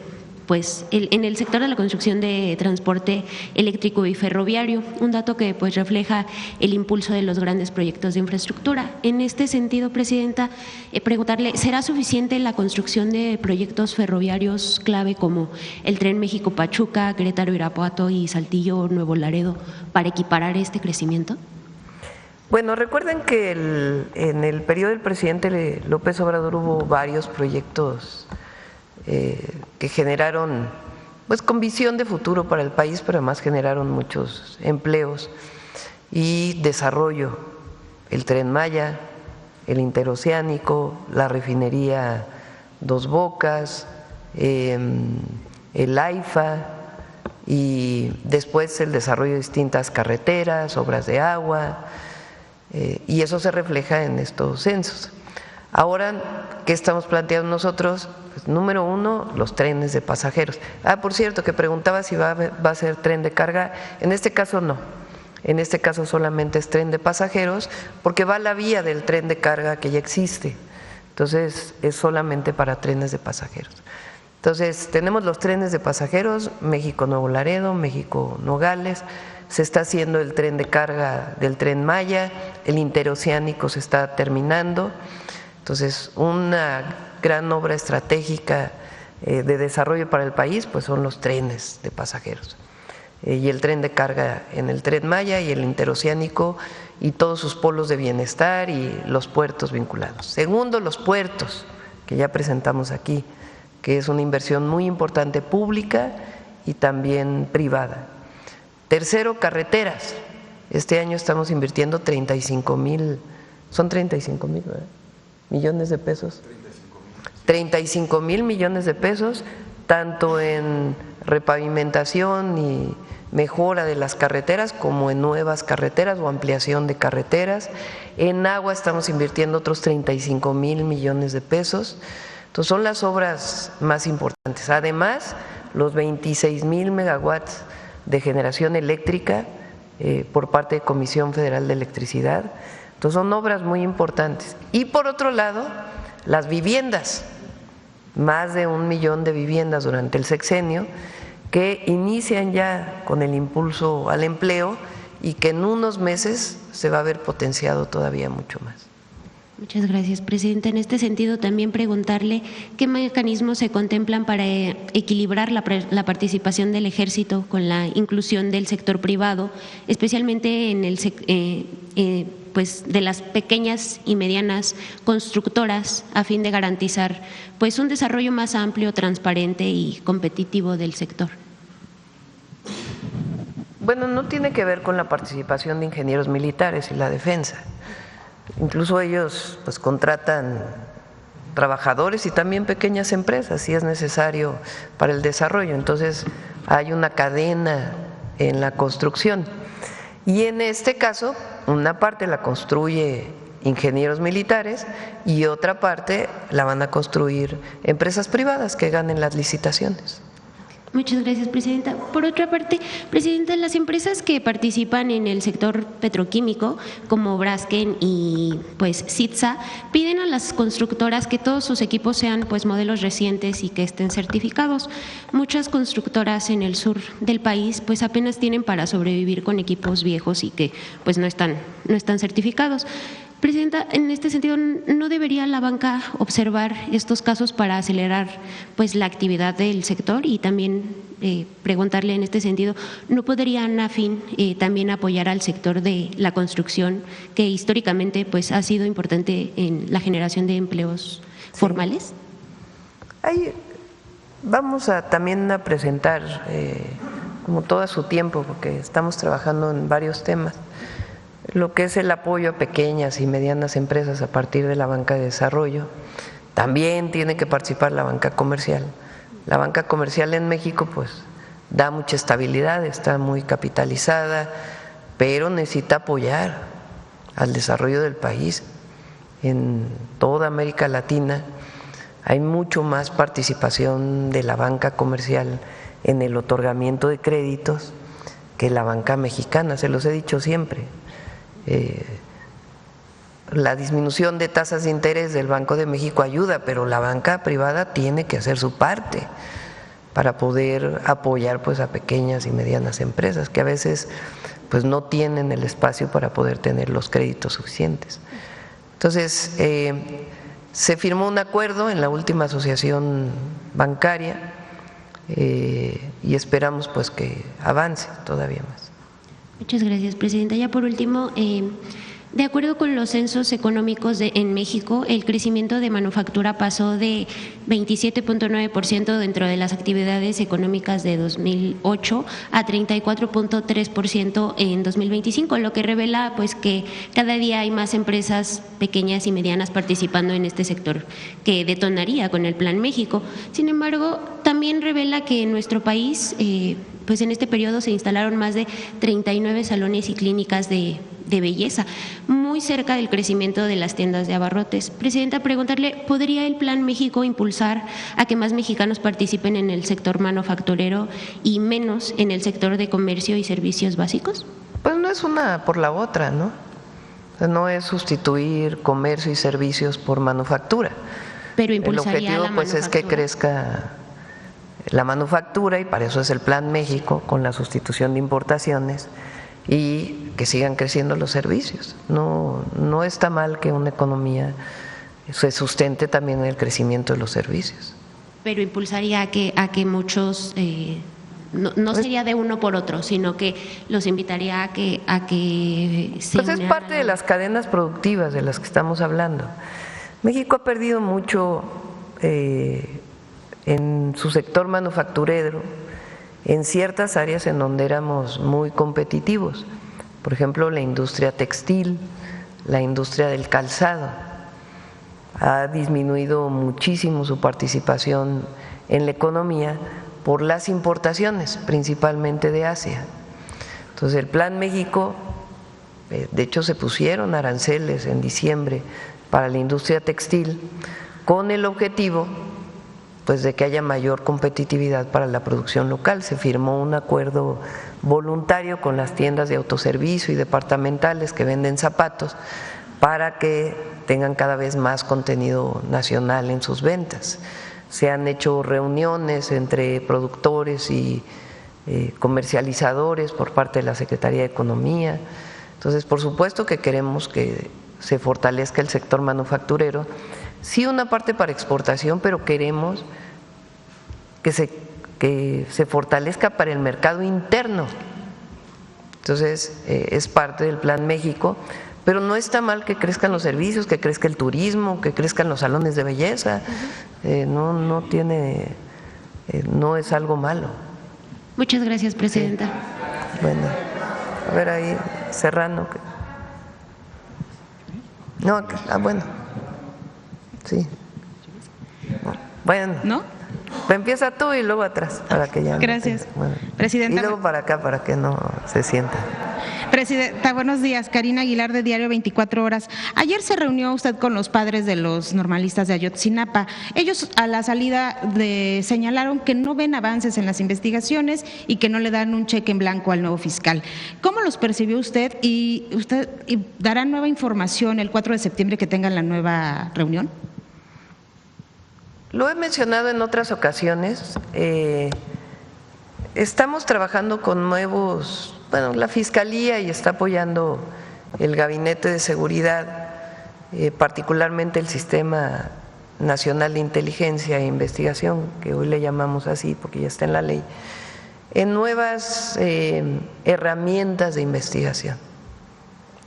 transporte eléctrico y ferroviario, un dato que pues refleja el impulso de los grandes proyectos de infraestructura. En este sentido, presidenta, preguntarle, ¿será suficiente la construcción de proyectos ferroviarios clave como el Tren México-Pachuca, Querétaro-Irapuato y Saltillo-Nuevo Laredo para equiparar este crecimiento? Bueno, recuerden que en el periodo del presidente López Obrador hubo varios proyectos que generaron, pues con visión de futuro para el país, pero además generaron muchos empleos y desarrollo. El Tren Maya, el Interoceánico, la refinería Dos Bocas, el AIFA, y después el desarrollo de distintas carreteras, obras de agua, y eso se refleja en estos censos. Ahora, ¿qué estamos planteando nosotros? Pues, número uno, los trenes de pasajeros. Por cierto, que preguntaba si va a ser tren de carga. En este caso no, en este caso solamente es tren de pasajeros, porque va a la vía del tren de carga que ya existe. Entonces es solamente para trenes de pasajeros. Entonces tenemos los trenes de pasajeros, México-Nuevo Laredo, México-Nogales, se está haciendo el tren de carga del Tren Maya, el Interoceánico se está terminando. Entonces, una gran obra estratégica de desarrollo para el país pues son los trenes de pasajeros, y el tren de carga en el Tren Maya y el Interoceánico y todos sus polos de bienestar y los puertos vinculados. Segundo, los puertos, que ya presentamos aquí, que es una inversión muy importante pública y también privada. Tercero, carreteras. Este año estamos invirtiendo 35,000, son 35,000, ¿verdad? Millones de pesos. 35,000 millones de pesos, tanto en repavimentación y mejora de las carreteras como en nuevas carreteras o ampliación de carreteras. En agua estamos invirtiendo otros 35,000 millones de pesos. Entonces son las obras más importantes. Además, los 26,000 megawatts de generación eléctrica por parte de Comisión Federal de Electricidad. Entonces son obras muy importantes. Y por otro lado, las viviendas, más de 1 millón de viviendas durante el sexenio, que inician ya con el impulso al empleo y que en unos meses se va a ver potenciado todavía mucho más. Muchas gracias, presidenta. En este sentido, también preguntarle qué mecanismos se contemplan para equilibrar la participación del Ejército con la inclusión del sector privado, especialmente en el pues de las pequeñas y medianas constructoras, a fin de garantizar pues un desarrollo más amplio, transparente y competitivo del sector. Bueno, no tiene que ver con la participación de ingenieros militares y la defensa. Incluso ellos pues contratan trabajadores y también pequeñas empresas si es necesario para el desarrollo. Entonces hay una cadena en la construcción. Y en este caso, una parte la construye ingenieros militares y otra parte la van a construir empresas privadas que ganen las licitaciones. Muchas gracias, Presidenta. Por otra parte, Presidenta, las empresas que participan en el sector petroquímico, como Braskem y pues CITSA, piden a las constructoras que todos sus equipos sean pues modelos recientes y que estén certificados. Muchas constructoras en el sur del país pues apenas tienen para sobrevivir con equipos viejos y que pues no están certificados. Presidenta, en este sentido, ¿no debería la banca observar estos casos para acelerar pues la actividad del sector? Y también preguntarle en este sentido, ¿no podría ANAFIN también apoyar al sector de la construcción, que históricamente pues ha sido importante en la generación de empleos formales? Vamos también a presentar, como todo a su tiempo, porque estamos trabajando en varios temas, lo que es el apoyo a pequeñas y medianas empresas a partir de la banca de desarrollo. También tiene que participar la banca comercial. La banca comercial en México pues da mucha estabilidad, está muy capitalizada, pero necesita apoyar al desarrollo del país. En toda América Latina hay mucho más participación de la banca comercial en el otorgamiento de créditos que la banca mexicana, se los he dicho siempre. La disminución de tasas de interés del Banco de México ayuda, pero la banca privada tiene que hacer su parte para poder apoyar pues a pequeñas y medianas empresas que a veces pues no tienen el espacio para poder tener los créditos suficientes. Entonces se firmó un acuerdo en la última asociación bancaria y esperamos pues que avance todavía más. Muchas gracias, Presidenta. Ya por último, de acuerdo con los censos económicos en México, el crecimiento de manufactura pasó de 27.9% dentro de las actividades económicas de 2008 a 34.3% en 2025, lo que revela pues que cada día hay más empresas pequeñas y medianas participando en este sector, que detonaría con el Plan México. Sin embargo, también revela que en nuestro país pues en este periodo se instalaron más de 39 salones y clínicas de belleza, muy cerca del crecimiento de las tiendas de abarrotes. Presidenta, preguntarle, ¿podría el Plan México impulsar a que más mexicanos participen en el sector manufacturero y menos en el sector de comercio y servicios básicos? Pues no es una por la otra, ¿no? O sea, no es sustituir comercio y servicios por manufactura. Pero impulsaría el objetivo pues es que crezca la manufactura y para eso es el Plan México con la sustitución de importaciones y que sigan creciendo los servicios. No está mal que una economía se sustente también en el crecimiento de los servicios. Pero impulsaría a que muchos, no sería de uno por otro, sino que los invitaría a que se pues es parte de las cadenas productivas de las que estamos hablando. México ha perdido mucho en su sector manufacturero, en ciertas áreas en donde éramos muy competitivos, por ejemplo la industria textil, la industria del calzado, ha disminuido muchísimo su participación en la economía por las importaciones, principalmente de Asia. Entonces el Plan México, de hecho se pusieron aranceles en diciembre para la industria textil con el objetivo pues de que haya mayor competitividad para la producción local. Se firmó un acuerdo voluntario con las tiendas de autoservicio y departamentales que venden zapatos para que tengan cada vez más contenido nacional en sus ventas. Se han hecho reuniones entre productores y comercializadores por parte de la Secretaría de Economía. Entonces, por supuesto que queremos que se fortalezca el sector manufacturero, sí una parte para exportación, pero queremos que se fortalezca para el mercado interno. Entonces, es parte del Plan México, pero no está mal que crezcan los servicios, que crezca el turismo, que crezcan los salones de belleza, no es algo malo. Muchas gracias, Presidenta. Bueno, a ver ahí, Serrano. No, bueno, sí. Bueno, ¿no? Empieza tú y luego atrás, para que ya. Gracias, bueno. Presidenta. Y luego para acá, para que no se sienta. Presidenta, buenos días. Karina Aguilar, de Diario 24 Horas. Ayer se reunió usted con los padres de los normalistas de Ayotzinapa. Ellos a la salida señalaron que no ven avances en las investigaciones y que no le dan un cheque en blanco al nuevo fiscal. ¿Cómo los percibió usted? ¿Y usted dará nueva información el 4 de septiembre que tengan la nueva reunión? Lo he mencionado en otras ocasiones. Estamos trabajando con nuevos, bueno, la Fiscalía y está apoyando el Gabinete de Seguridad, particularmente el Sistema Nacional de Inteligencia e Investigación, que hoy le llamamos así porque ya está en la ley, en nuevas herramientas de investigación,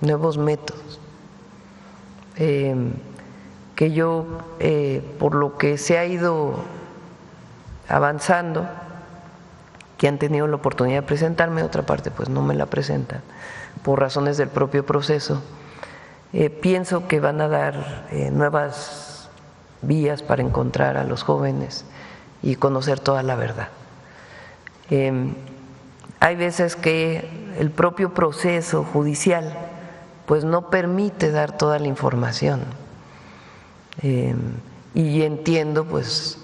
nuevos métodos. Que yo, por lo que se ha ido avanzando, que han tenido la oportunidad de presentarme, otra parte pues no me la presentan por razones del propio proceso, pienso que van a dar nuevas vías para encontrar a los jóvenes y conocer toda la verdad. Hay veces que el propio proceso judicial pues no permite dar toda la información. Y entiendo pues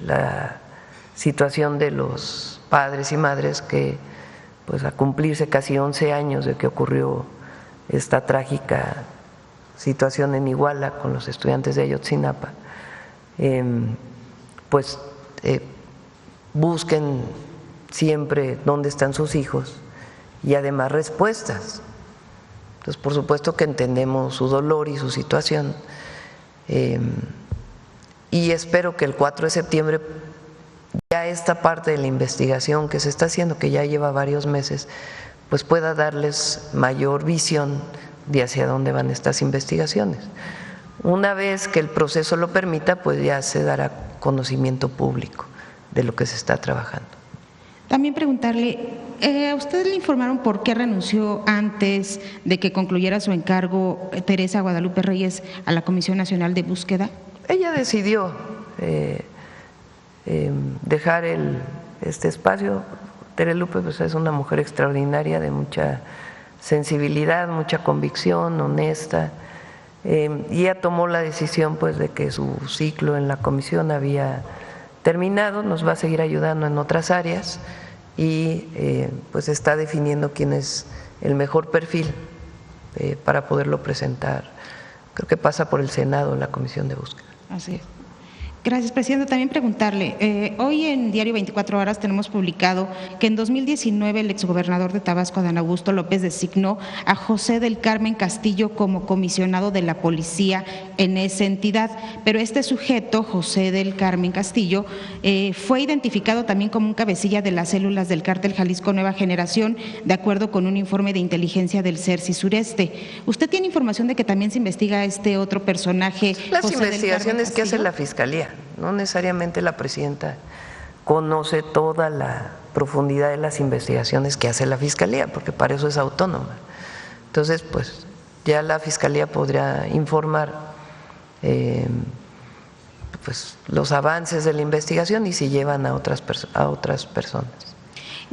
la situación de los padres y madres que pues a cumplirse casi 11 años de que ocurrió esta trágica situación en Iguala con los estudiantes de Ayotzinapa, pues busquen siempre dónde están sus hijos y además respuestas. Entonces, por supuesto que entendemos su dolor y su situación. Y espero que el 4 de septiembre ya esta parte de la investigación que se está haciendo, que ya lleva varios meses, pues pueda darles mayor visión de hacia dónde van estas investigaciones. Una vez que el proceso lo permita, pues ya se dará conocimiento público de lo que se está trabajando. También preguntarle, ¿a usted le informaron por qué renunció antes de que concluyera su encargo Teresa Guadalupe Reyes a la Comisión Nacional de Búsqueda? Ella decidió dejar este espacio. Tere Lupe pues es una mujer extraordinaria, de mucha sensibilidad, mucha convicción, honesta, y ella tomó la decisión pues de que su ciclo en la comisión había terminado, nos va a seguir ayudando en otras áreas y pues está definiendo quién es el mejor perfil para poderlo presentar. Creo que pasa por el Senado, la comisión de búsqueda. Así es. Gracias, Presidenta. También preguntarle, hoy en Diario 24 Horas tenemos publicado que en 2019 el exgobernador de Tabasco, Adán Augusto López, designó a José del Carmen Castillo como comisionado de la policía en esa entidad, pero este sujeto, José del Carmen Castillo, fue identificado también como un cabecilla de las células del cártel Jalisco Nueva Generación, de acuerdo con un informe de inteligencia del CERCI Sureste. ¿Usted tiene información de que también se investiga a este otro personaje? Las José investigaciones que hace la Fiscalía. No necesariamente la presidenta conoce toda la profundidad de las investigaciones que hace la Fiscalía, porque para eso es autónoma. Entonces, pues ya la Fiscalía podría informar pues, los avances de la investigación y si llevan a otras personas.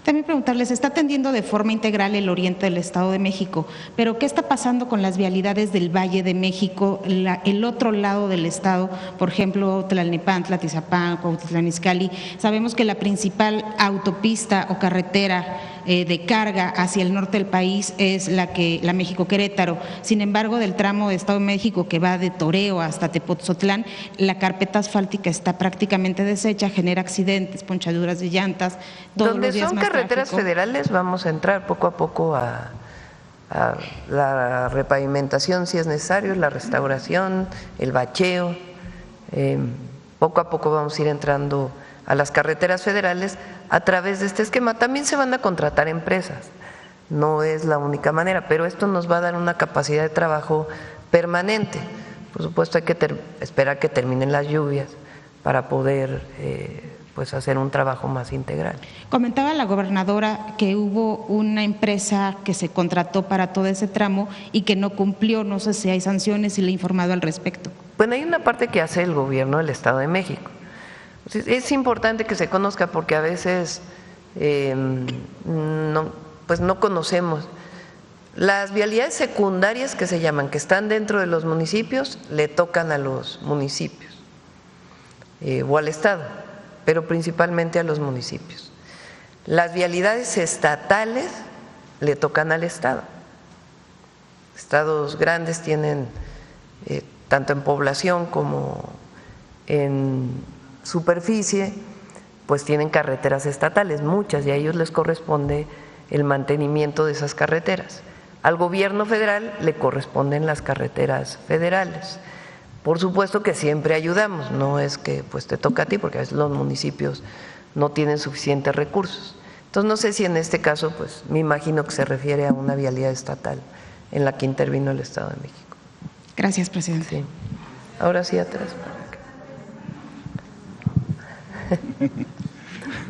También preguntarles, se está atendiendo de forma integral el oriente del Estado de México, pero ¿qué está pasando con las vialidades del Valle de México, el otro lado del Estado, por ejemplo, Tlalnepantla, Tizapán, Cuautitlán Izcalli? Sabemos que la principal autopista o carretera de carga hacia el norte del país es la México-Querétaro. Sin embargo, del tramo de Estado de México que va de Toreo hasta Tepoztlán, la carpeta asfáltica está prácticamente deshecha, genera accidentes, ponchaduras de llantas. Donde son carreteras federales vamos a entrar poco a poco a la repavimentación si es necesario, la restauración, el bacheo. Poco a poco vamos a ir entrando a las carreteras federales a través de este esquema. También se van a contratar empresas, no es la única manera, pero esto nos va a dar una capacidad de trabajo permanente. Por supuesto hay que esperar que terminen las lluvias para poder pues hacer un trabajo más integral. Comentaba la gobernadora que hubo una empresa que se contrató para todo ese tramo y que no cumplió, no sé si hay sanciones y le he informado al respecto. Bueno, hay una parte que hace el gobierno del Estado de México. Es importante que se conozca porque a veces no conocemos. Las vialidades secundarias que se llaman, que están dentro de los municipios, le tocan a los municipios o al Estado, pero principalmente a los municipios. Las vialidades estatales le tocan al Estado. Estados grandes tienen, tanto en población como en superficie, pues tienen carreteras estatales, muchas, y a ellos les corresponde el mantenimiento de esas carreteras. Al gobierno federal le corresponden las carreteras federales. Por supuesto que siempre ayudamos, no es que pues te toca a ti, porque a veces los municipios no tienen suficientes recursos. Entonces no sé si en este caso, pues me imagino que se refiere a una vialidad estatal en la que intervino el Estado de México. Gracias, presidente. Sí. Ahora sí atrás.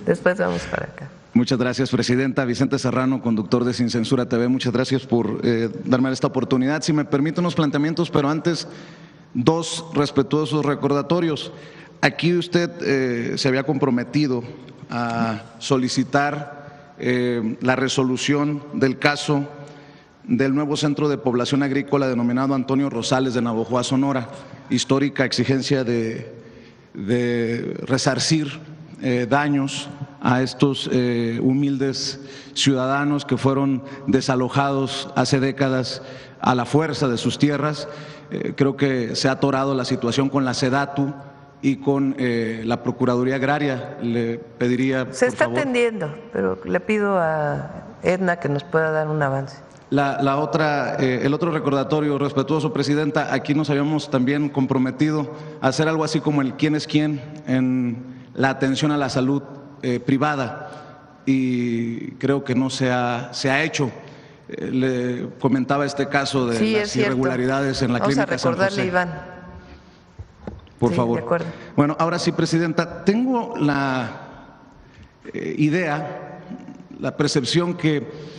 Después vamos para acá. Muchas gracias, presidenta. Vicente Serrano, conductor de Sin Censura TV. Muchas gracias por darme esta oportunidad. Si me permite unos planteamientos, pero antes, dos respetuosos recordatorios. Aquí usted se había comprometido a solicitar la resolución del caso del nuevo centro de población agrícola denominado Antonio Rosales de Navojoa, Sonora. Histórica exigencia de resarcir daños a estos humildes ciudadanos que fueron desalojados hace décadas a la fuerza de sus tierras. Creo que se ha atorado la situación con la SEDATU y con la Procuraduría Agraria. Le pediría, se está atendiendo, pero le pido a Edna que nos pueda dar un avance. El otro recordatorio respetuoso, presidenta, aquí nos habíamos también comprometido a hacer algo así como el quién es quién en la atención a la salud privada, y creo que no se ha hecho. Le comentaba este caso de las irregularidades en la clínica San José. Vamos a recordarle, Iván. Por favor. De acuerdo. Bueno, ahora sí, presidenta, tengo la idea, la percepción que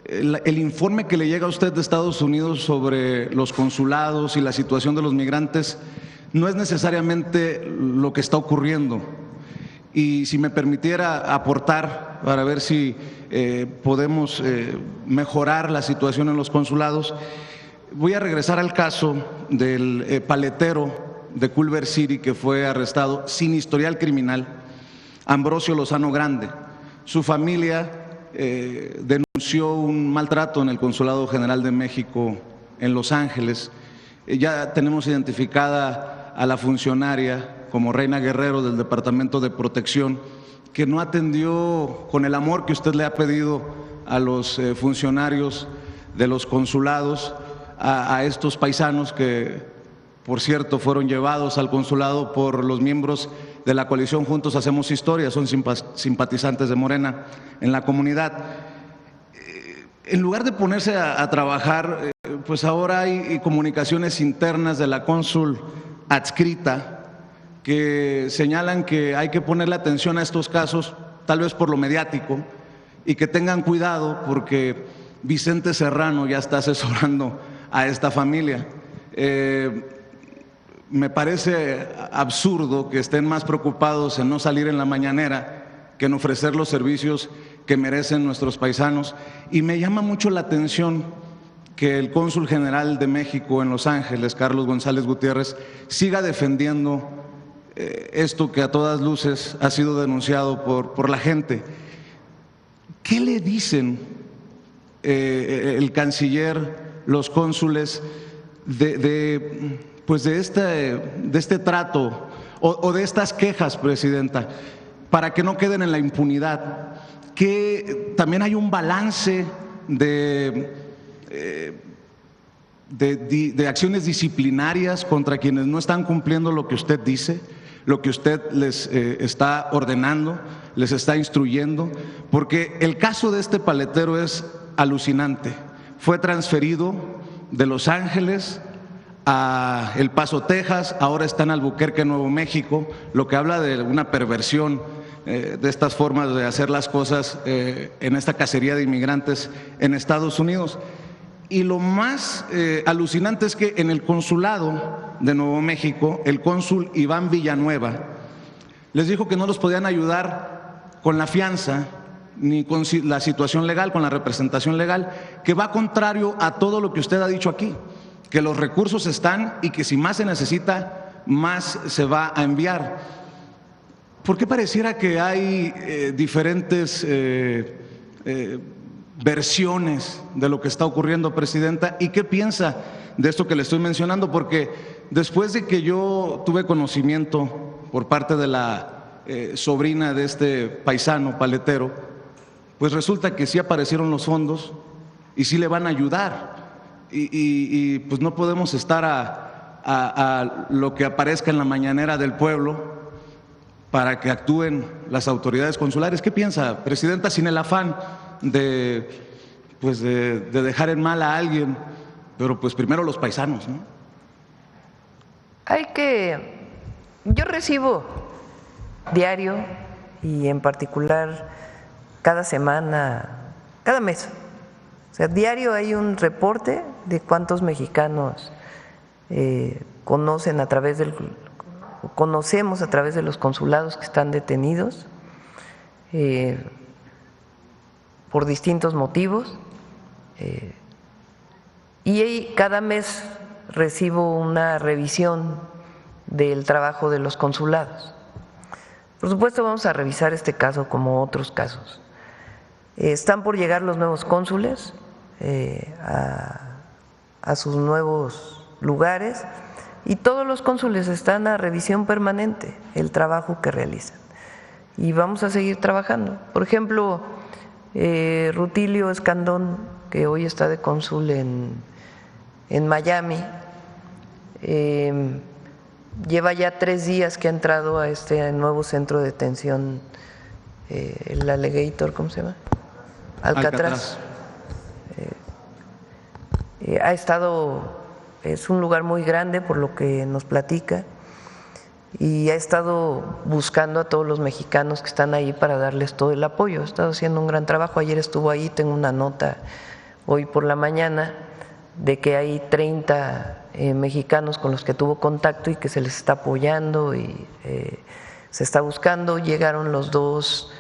el informe que le llega a usted de Estados Unidos sobre los consulados y la situación de los migrantes no es necesariamente lo que está ocurriendo. Y si me permitiera aportar para ver si podemos mejorar la situación en los consulados, voy a regresar al caso del paletero de Culver City que fue arrestado sin historial criminal, Ambrosio Lozano Grande. Su familia denunció un maltrato en el Consulado General de México en Los Ángeles. Ya tenemos identificada a la funcionaria como Reina Guerrero del Departamento de Protección, que no atendió con el amor que usted le ha pedido a los funcionarios de los consulados, a estos paisanos que, por cierto, fueron llevados al consulado por los miembros de la coalición Juntos Hacemos Historia, son simpatizantes de Morena en la comunidad. En lugar de ponerse a trabajar, pues ahora hay comunicaciones internas de la cónsul adscrita que señalan que hay que ponerle atención a estos casos, tal vez por lo mediático, y que tengan cuidado porque Vicente Serrano ya está asesorando a esta familia. Me parece absurdo que estén más preocupados en no salir en la mañanera que en ofrecer los servicios que merecen nuestros paisanos. Y me llama mucho la atención que el cónsul general de México en Los Ángeles, Carlos González Gutiérrez, siga defendiendo esto que a todas luces ha sido denunciado por la gente. ¿Qué le dicen el canciller, los cónsules de este trato o de estas quejas, presidenta, para que no queden en la impunidad? Que también hay un balance de acciones disciplinarias contra quienes no están cumpliendo lo que usted dice, lo que usted les está ordenando, les está instruyendo, porque el caso de este paletero es alucinante. Fue transferido de Los Ángeles a El Paso, Texas, ahora está en Albuquerque, Nuevo México, lo que habla de una perversión de estas formas de hacer las cosas en esta cacería de inmigrantes en Estados Unidos. Y lo más alucinante es que en el consulado de Nuevo México, el cónsul Iván Villanueva les dijo que no los podían ayudar con la fianza ni con la situación legal, con la representación legal, que va contrario a todo lo que usted ha dicho aquí, que los recursos están y que si más se necesita, más se va a enviar. ¿Por qué pareciera que hay diferentes versiones de lo que está ocurriendo, Presidenta? ¿Y qué piensa de esto que le estoy mencionando? Porque después de que yo tuve conocimiento por parte de la sobrina de este paisano paletero, pues resulta que sí aparecieron los fondos y sí le van a ayudar. Y pues no podemos estar a lo que aparezca en la mañanera del pueblo para que actúen las autoridades consulares. ¿Qué piensa, Presidenta, sin el afán de dejar en mal a alguien, pero pues primero los paisanos, ¿no? Yo recibo diario y en particular cada semana, cada mes, o sea, diario hay un reporte de cuántos mexicanos conocemos a través de los consulados que están detenidos por distintos motivos, y cada mes recibo una revisión del trabajo de los consulados. Por supuesto vamos a revisar este caso como otros casos. Están por llegar los nuevos cónsules a sus nuevos lugares y todos los cónsules están a revisión permanente el trabajo que realizan y vamos a seguir trabajando. Por ejemplo, Rutilio Escandón, que hoy está de cónsul en Miami, lleva ya 3 días que ha entrado a este nuevo centro de detención, el Alligator, ¿cómo se llama? Alcatraz. Ha estado, es un lugar muy grande por lo que nos platica, y ha estado buscando a todos los mexicanos que están ahí para darles todo el apoyo. Ha estado haciendo un gran trabajo. Ayer estuvo ahí, tengo una nota hoy por la mañana de que hay 30 mexicanos con los que tuvo contacto y que se les está apoyando y se está buscando. Llegaron los 2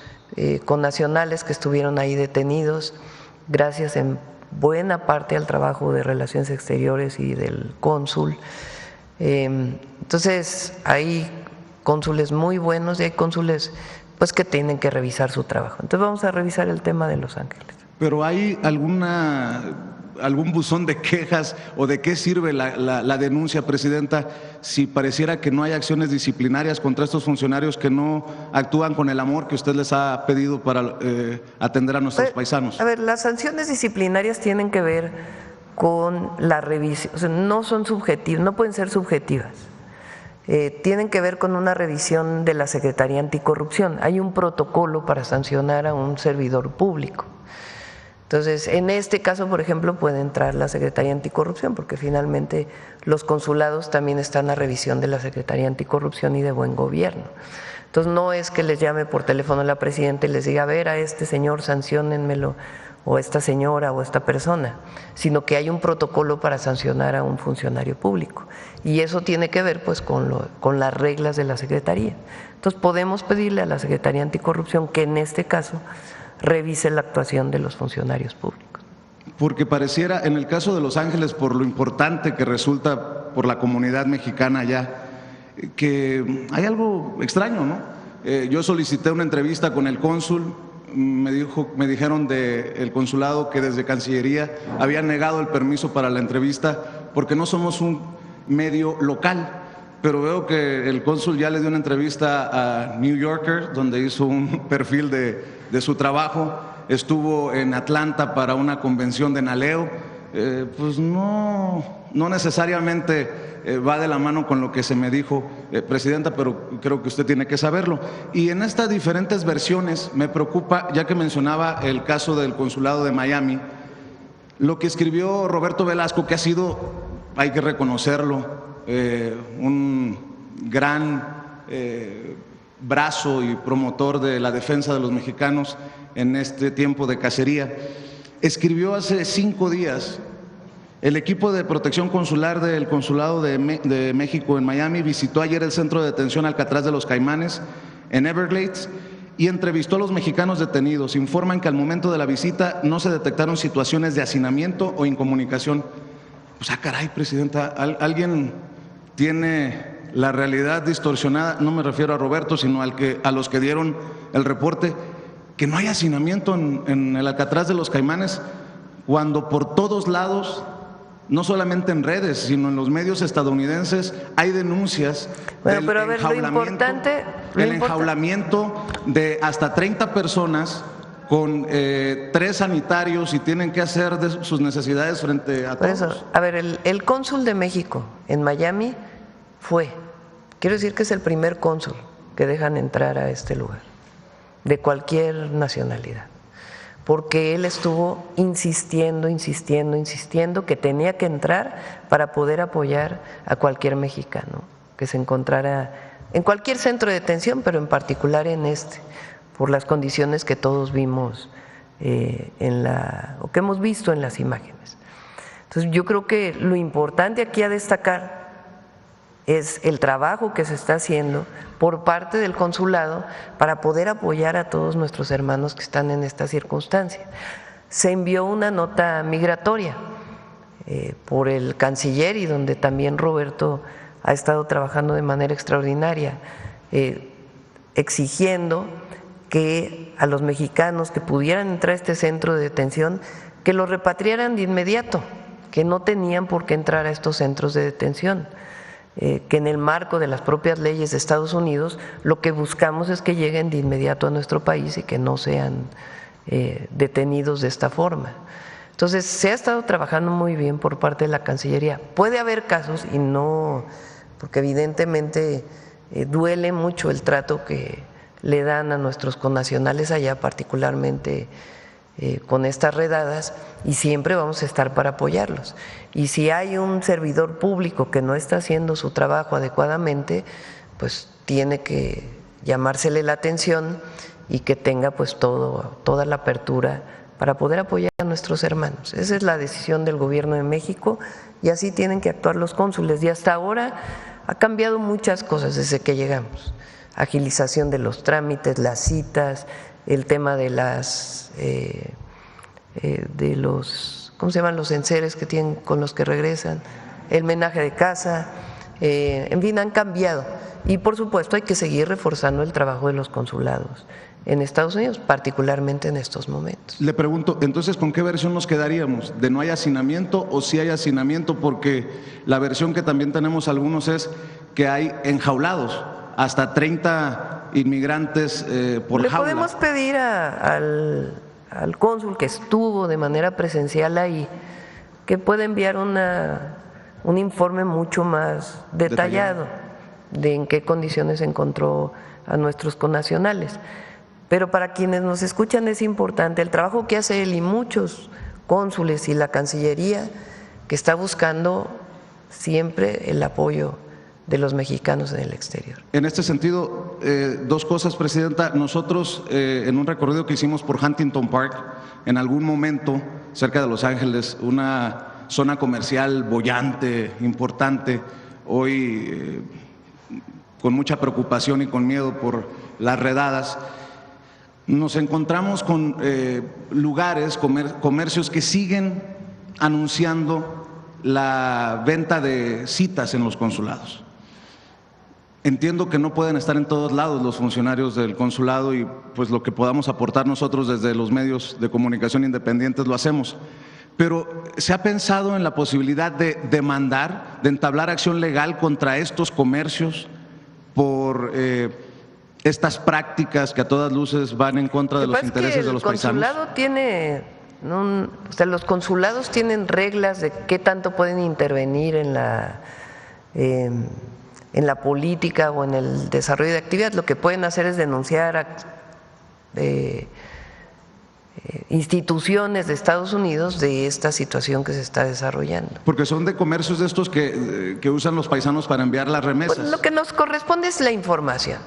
connacionales que estuvieron ahí detenidos, gracias en buena parte al trabajo de Relaciones Exteriores y del cónsul. Entonces hay cónsules muy buenos y hay cónsules pues que tienen que revisar su trabajo. Entonces vamos a revisar el tema de Los Ángeles. ¿Pero hay algún buzón de quejas o de qué sirve la denuncia, Presidenta, si pareciera que no hay acciones disciplinarias contra estos funcionarios que no actúan con el amor que usted les ha pedido para atender a nuestros paisanos? A ver, las sanciones disciplinarias tienen que ver con la revisión, o sea, no son subjetivas, no pueden ser subjetivas. Tienen que ver con una revisión de la Secretaría Anticorrupción. Hay un protocolo para sancionar a un servidor público. Entonces, en este caso, por ejemplo, puede entrar la Secretaría Anticorrupción, porque finalmente los consulados también están a revisión de la Secretaría Anticorrupción y de Buen Gobierno. Entonces, no es que les llame por teléfono a la presidenta y les diga, a ver, a este señor sanciónenmelo, o a esta señora o a esta persona, sino que hay un protocolo para sancionar a un funcionario público. Y eso tiene que ver pues con las reglas de la Secretaría. Entonces, podemos pedirle a la Secretaría Anticorrupción que en este caso revise la actuación de los funcionarios públicos. Porque pareciera, en el caso de Los Ángeles, por lo importante que resulta por la comunidad mexicana allá, que hay algo extraño, ¿no? Yo solicité una entrevista con el cónsul, me dijeron del consulado que desde Cancillería habían negado el permiso para la entrevista porque no somos un medio local. Pero veo que el cónsul ya le dio una entrevista a New Yorker, donde hizo un perfil de su trabajo. Estuvo en Atlanta para una convención de Naleo. Pues no necesariamente va de la mano con lo que se me dijo, Presidenta, pero creo que usted tiene que saberlo. Y en estas diferentes versiones me preocupa, ya que mencionaba el caso del consulado de Miami, lo que escribió Roberto Velasco, que ha sido hay que reconocerlo, un gran brazo y promotor de la defensa de los mexicanos en este tiempo de cacería, escribió hace 5 días: el equipo de protección consular del Consulado de México en Miami visitó ayer el centro de detención Alcatraz de los Caimanes en Everglades y entrevistó a los mexicanos detenidos. Informan que al momento de la visita no se detectaron situaciones de hacinamiento o incomunicación. Pues, caray, Presidenta, ¿alguien tiene la realidad distorsionada? No me refiero a Roberto, sino a los que dieron el reporte, que no hay hacinamiento en el Alcatraz de los Caimanes, cuando por todos lados, no solamente en redes, sino en los medios estadounidenses, hay denuncias del enjaulamiento de hasta 30 personas con 3 sanitarios y tienen que hacer de sus necesidades frente a todos. Eso, a ver, el cónsul de México en Miami quiero decir que es el primer cónsul que dejan entrar a este lugar, de cualquier nacionalidad, porque él estuvo insistiendo que tenía que entrar para poder apoyar a cualquier mexicano que se encontrara en cualquier centro de detención, pero en particular en este, por las condiciones que todos vimos o que hemos visto en las imágenes. Entonces yo creo que lo importante aquí a destacar es el trabajo que se está haciendo por parte del consulado para poder apoyar a todos nuestros hermanos que están en esta circunstancia. Se envió una nota migratoria por el canciller, y donde también Roberto ha estado trabajando de manera extraordinaria, exigiendo que a los mexicanos que pudieran entrar a este centro de detención, que los repatriaran de inmediato, que no tenían por qué entrar a estos centros de detención. Que en el marco de las propias leyes de Estados Unidos lo que buscamos es que lleguen de inmediato a nuestro país y que no sean detenidos de esta forma. Entonces se ha estado trabajando muy bien por parte de la Cancillería. Puede haber casos, y no, porque evidentemente duele mucho el trato que le dan a nuestros connacionales allá, particularmente con estas redadas, y siempre vamos a estar para apoyarlos. Y si hay un servidor público que no está haciendo su trabajo adecuadamente, pues tiene que llamársele la atención y que tenga pues toda la apertura para poder apoyar a nuestros hermanos. Esa es la decisión del Gobierno de México y así tienen que actuar los cónsules. Y hasta ahora ha cambiado muchas cosas desde que llegamos: agilización de los trámites, las citas, el tema de los ¿cómo se llaman? Los enseres que tienen con los que regresan, el menaje de casa, en fin, han cambiado. Y por supuesto hay que seguir reforzando el trabajo de los consulados en Estados Unidos, particularmente en estos momentos. Le pregunto, entonces, ¿con qué versión nos quedaríamos? ¿De no hay hacinamiento o sí hay hacinamiento? Porque la versión que también tenemos algunos es que hay enjaulados, hasta 30 inmigrantes por jaula. Le podemos pedir al cónsul que estuvo de manera presencial ahí que pueda enviar un informe mucho más detallado de en qué condiciones encontró a nuestros connacionales. Pero para quienes nos escuchan es importante el trabajo que hace él y muchos cónsules y la Cancillería, que está buscando siempre el apoyo de los mexicanos en el exterior. En este sentido, 2 cosas, Presidenta. Nosotros, en un recorrido que hicimos por Huntington Park, en algún momento, cerca de Los Ángeles, una zona comercial boyante, importante, hoy con mucha preocupación y con miedo por las redadas, nos encontramos con lugares, comercios que siguen anunciando la venta de citas en los consulados. Entiendo que no pueden estar en todos lados los funcionarios del consulado y pues lo que podamos aportar nosotros desde los medios de comunicación independientes lo hacemos. Pero ¿se ha pensado en la posibilidad de demandar, de entablar acción legal contra estos comercios por estas prácticas que a todas luces van en contra de los intereses de los paisanos? Los consulados tienen reglas de qué tanto pueden intervenir en la política o en el desarrollo de actividad. Lo que pueden hacer es denunciar instituciones de Estados Unidos de esta situación que se está desarrollando. Porque son de comercios de estos que usan los paisanos para enviar las remesas. Pues lo que nos corresponde es la información.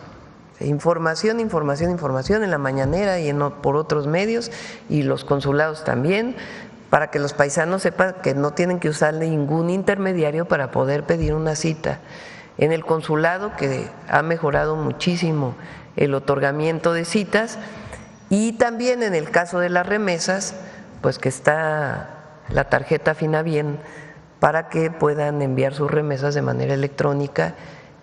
Información en la mañanera y por otros medios, y los consulados también, para que los paisanos sepan que no tienen que usar ningún intermediario para poder pedir una cita. En el consulado, que ha mejorado muchísimo el otorgamiento de citas, y también en el caso de las remesas, pues que está la tarjeta Finabien para que puedan enviar sus remesas de manera electrónica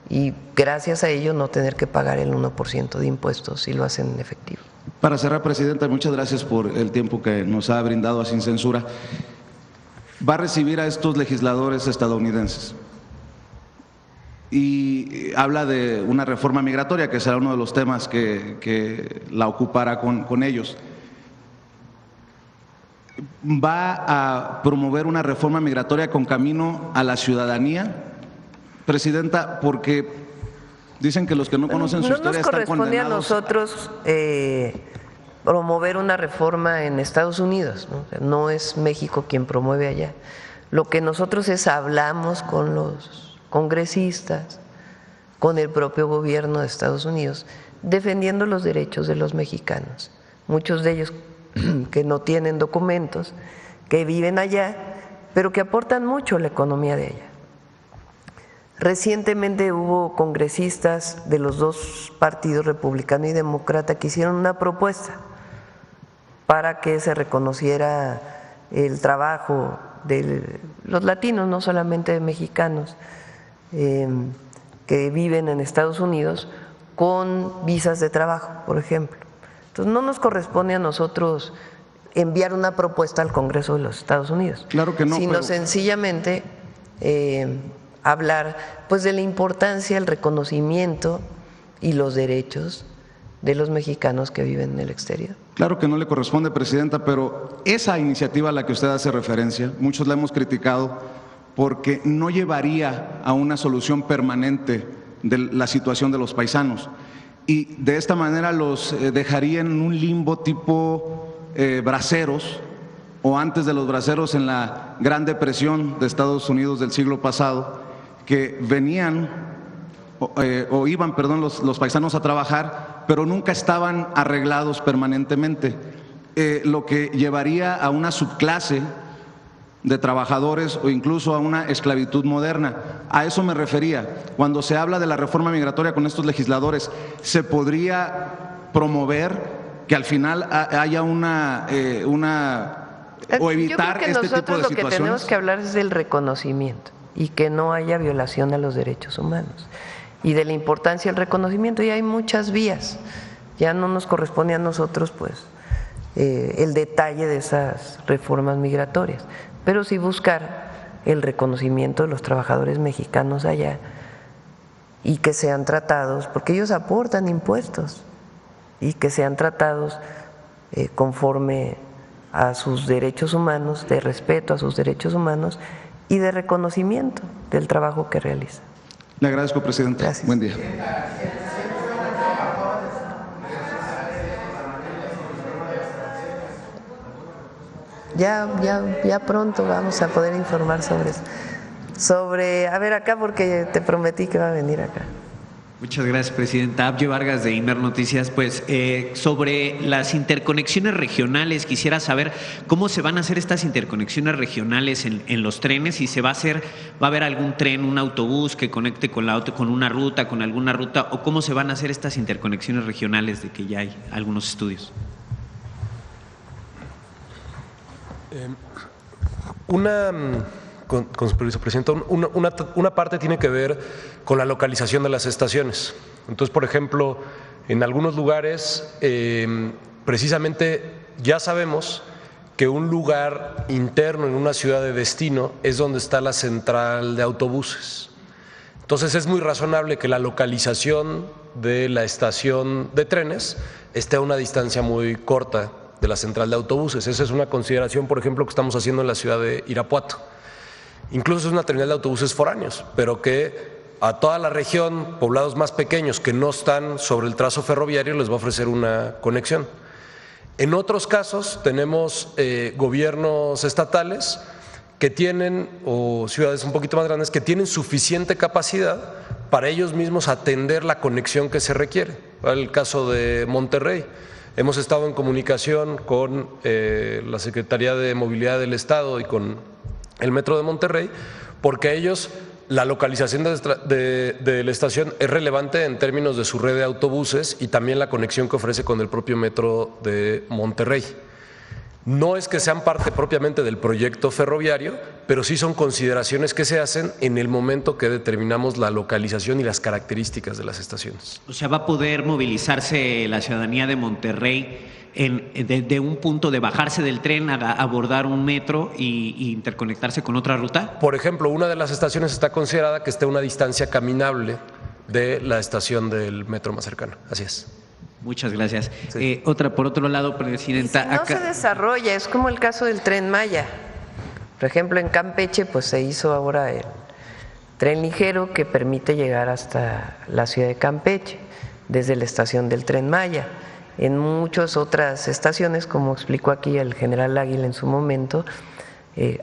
y gracias a ello no tener que pagar el 1% de impuestos si lo hacen en efectivo. Para cerrar, Presidenta, muchas gracias por el tiempo que nos ha brindado a Sin Censura. Va a recibir a estos legisladores estadounidenses y habla de una reforma migratoria, que será uno de los temas que la ocupará con ellos. ¿Va a promover una reforma migratoria con camino a la ciudadanía, Presidenta? Porque dicen que los que no conocen su historia están condenados. No nos corresponde a nosotros promover una reforma en Estados Unidos, ¿no? O sea, no es México quien promueve allá. Lo que nosotros hablamos con los congresistas, con el propio gobierno de Estados Unidos, defendiendo los derechos de los mexicanos, muchos de ellos que no tienen documentos, que viven allá, pero que aportan mucho a la economía de allá. Recientemente hubo congresistas de los dos partidos, republicano y demócrata, que hicieron una propuesta para que se reconociera el trabajo de los latinos, no solamente de mexicanos, que viven en Estados Unidos con visas de trabajo, por ejemplo. Entonces no nos corresponde a nosotros enviar una propuesta al Congreso de los Estados Unidos, claro que no, sino sencillamente hablar pues de la importancia, el reconocimiento y los derechos de los mexicanos que viven en el exterior. Claro que no le corresponde, Presidenta, pero esa iniciativa a la que usted hace referencia, muchos la hemos criticado porque no llevaría a una solución permanente de la situación de los paisanos y de esta manera los dejaría en un limbo tipo braceros, o antes de los braceros en la Gran Depresión de Estados Unidos del siglo pasado, que venían iban los paisanos a trabajar, pero nunca estaban arreglados permanentemente, lo que llevaría a una subclase de trabajadores o incluso a una esclavitud moderna. A eso me refería. Cuando se habla de la reforma migratoria con estos legisladores, ¿se podría promover que al final haya o evitar este tipo de situaciones? Yo creo que nosotros lo que tenemos que hablar es del reconocimiento y que no haya violación a los derechos humanos y de la importancia del reconocimiento, y hay muchas vías. Ya no nos corresponde a nosotros pues el detalle de esas reformas migratorias, pero sí buscar el reconocimiento de los trabajadores mexicanos allá y que sean tratados, porque ellos aportan impuestos, y que sean tratados conforme a sus derechos humanos, de respeto a sus derechos humanos y de reconocimiento del trabajo que realizan. Le agradezco, Presidente. Gracias. Buen día. Ya pronto vamos a poder informar sobre, a ver acá, porque te prometí que va a venir acá. Muchas gracias, Presidenta. Abye Vargas, de Imer Noticias. Pues sobre las interconexiones regionales, quisiera saber cómo se van a hacer estas interconexiones regionales en los trenes, y va a haber algún tren, un autobús que conecte con una ruta, con alguna ruta, o cómo se van a hacer estas interconexiones regionales, de que ya hay algunos estudios. Con su permiso, Presidenta, una parte tiene que ver con la localización de las estaciones. Entonces, por ejemplo, en algunos lugares, precisamente ya sabemos que un lugar interno en una ciudad de destino es donde está la central de autobuses. Entonces, es muy razonable que la localización de la estación de trenes esté a una distancia muy corta de la central de autobuses. Esa es una consideración, por ejemplo, que estamos haciendo en la ciudad de Irapuato. Incluso es una terminal de autobuses foráneos, pero que a toda la región, poblados más pequeños que no están sobre el trazo ferroviario, les va a ofrecer una conexión. En otros casos tenemos gobiernos estatales que tienen, o ciudades un poquito más grandes, que tienen suficiente capacidad para ellos mismos atender la conexión que se requiere. El caso de Monterrey. Hemos estado en comunicación con la Secretaría de Movilidad del Estado y con el Metro de Monterrey, porque ellos, la localización de la estación es relevante en términos de su red de autobuses y también la conexión que ofrece con el propio Metro de Monterrey. No es que sean parte propiamente del proyecto ferroviario, pero sí son consideraciones que se hacen en el momento que determinamos la localización y las características de las estaciones. O sea, ¿va a poder movilizarse la ciudadanía de Monterrey de un punto de bajarse del tren a abordar un metro y interconectarse con otra ruta? Por ejemplo, una de las estaciones está considerada que esté a una distancia caminable de la estación del metro más cercana. Así es. Muchas gracias. Sí. Por otro lado, Presidenta… Si no se desarrolla, es como el caso del Tren Maya. Por ejemplo, en Campeche pues se hizo ahora el tren ligero que permite llegar hasta la ciudad de Campeche desde la estación del Tren Maya. En muchas otras estaciones, como explicó aquí el general Águila en su momento,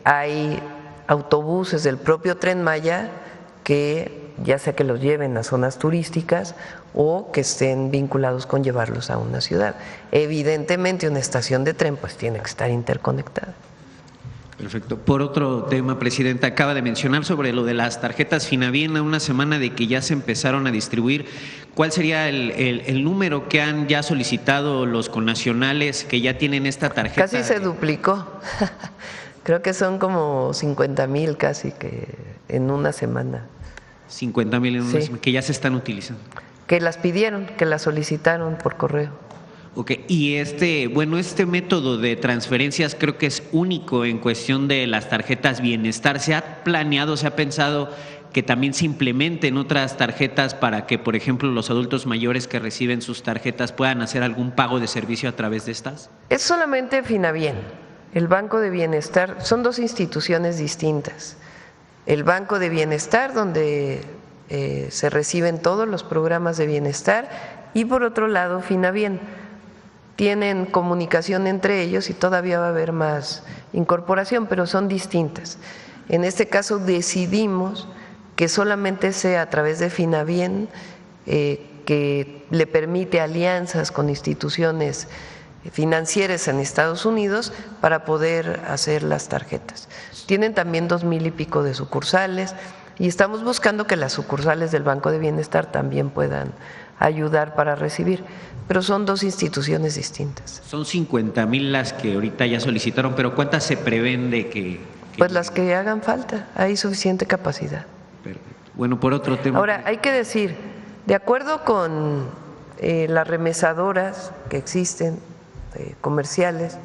hay autobuses del propio Tren Maya que ya sea que los lleven a zonas turísticas o que estén vinculados con llevarlos a una ciudad. Evidentemente una estación de tren pues tiene que estar interconectada. Perfecto. Por otro tema, Presidenta, acaba de mencionar sobre lo de las tarjetas Finavien a una semana de que ya se empezaron a distribuir. ¿Cuál sería el número que han ya solicitado los connacionales que ya tienen esta tarjeta? Casi se duplicó. Creo que son como 50,000 casi que en una semana. 50,000 en una semana, que ya se están utilizando. Que las pidieron, que las solicitaron por correo. Ok, y este método de transferencias creo que es único en cuestión de las tarjetas Bienestar. ¿Se ha planeado, se ha pensado que también se implementen otras tarjetas para que, por ejemplo, los adultos mayores que reciben sus tarjetas puedan hacer algún pago de servicio a través de estas? Es solamente Finavien. El Banco de Bienestar son dos instituciones distintas. El Banco de Bienestar, donde se reciben todos los programas de bienestar, y por otro lado Finavien. Tienen comunicación entre ellos y todavía va a haber más incorporación, pero son distintas. En este caso decidimos que solamente sea a través de Finavien, que le permite alianzas con instituciones financieras en Estados Unidos para poder hacer las tarjetas. Tienen también 2,000 y pico de sucursales y estamos buscando que las sucursales del Banco de Bienestar también puedan ayudar para recibir, pero son dos instituciones distintas. Son 50,000 las que ahorita ya solicitaron, pero ¿cuántas se prevén de que pues las que hagan falta, hay suficiente capacidad. Perfecto. Bueno, por otro tema… Ahora, hay que decir, de acuerdo con las remesadoras que existen, comerciales,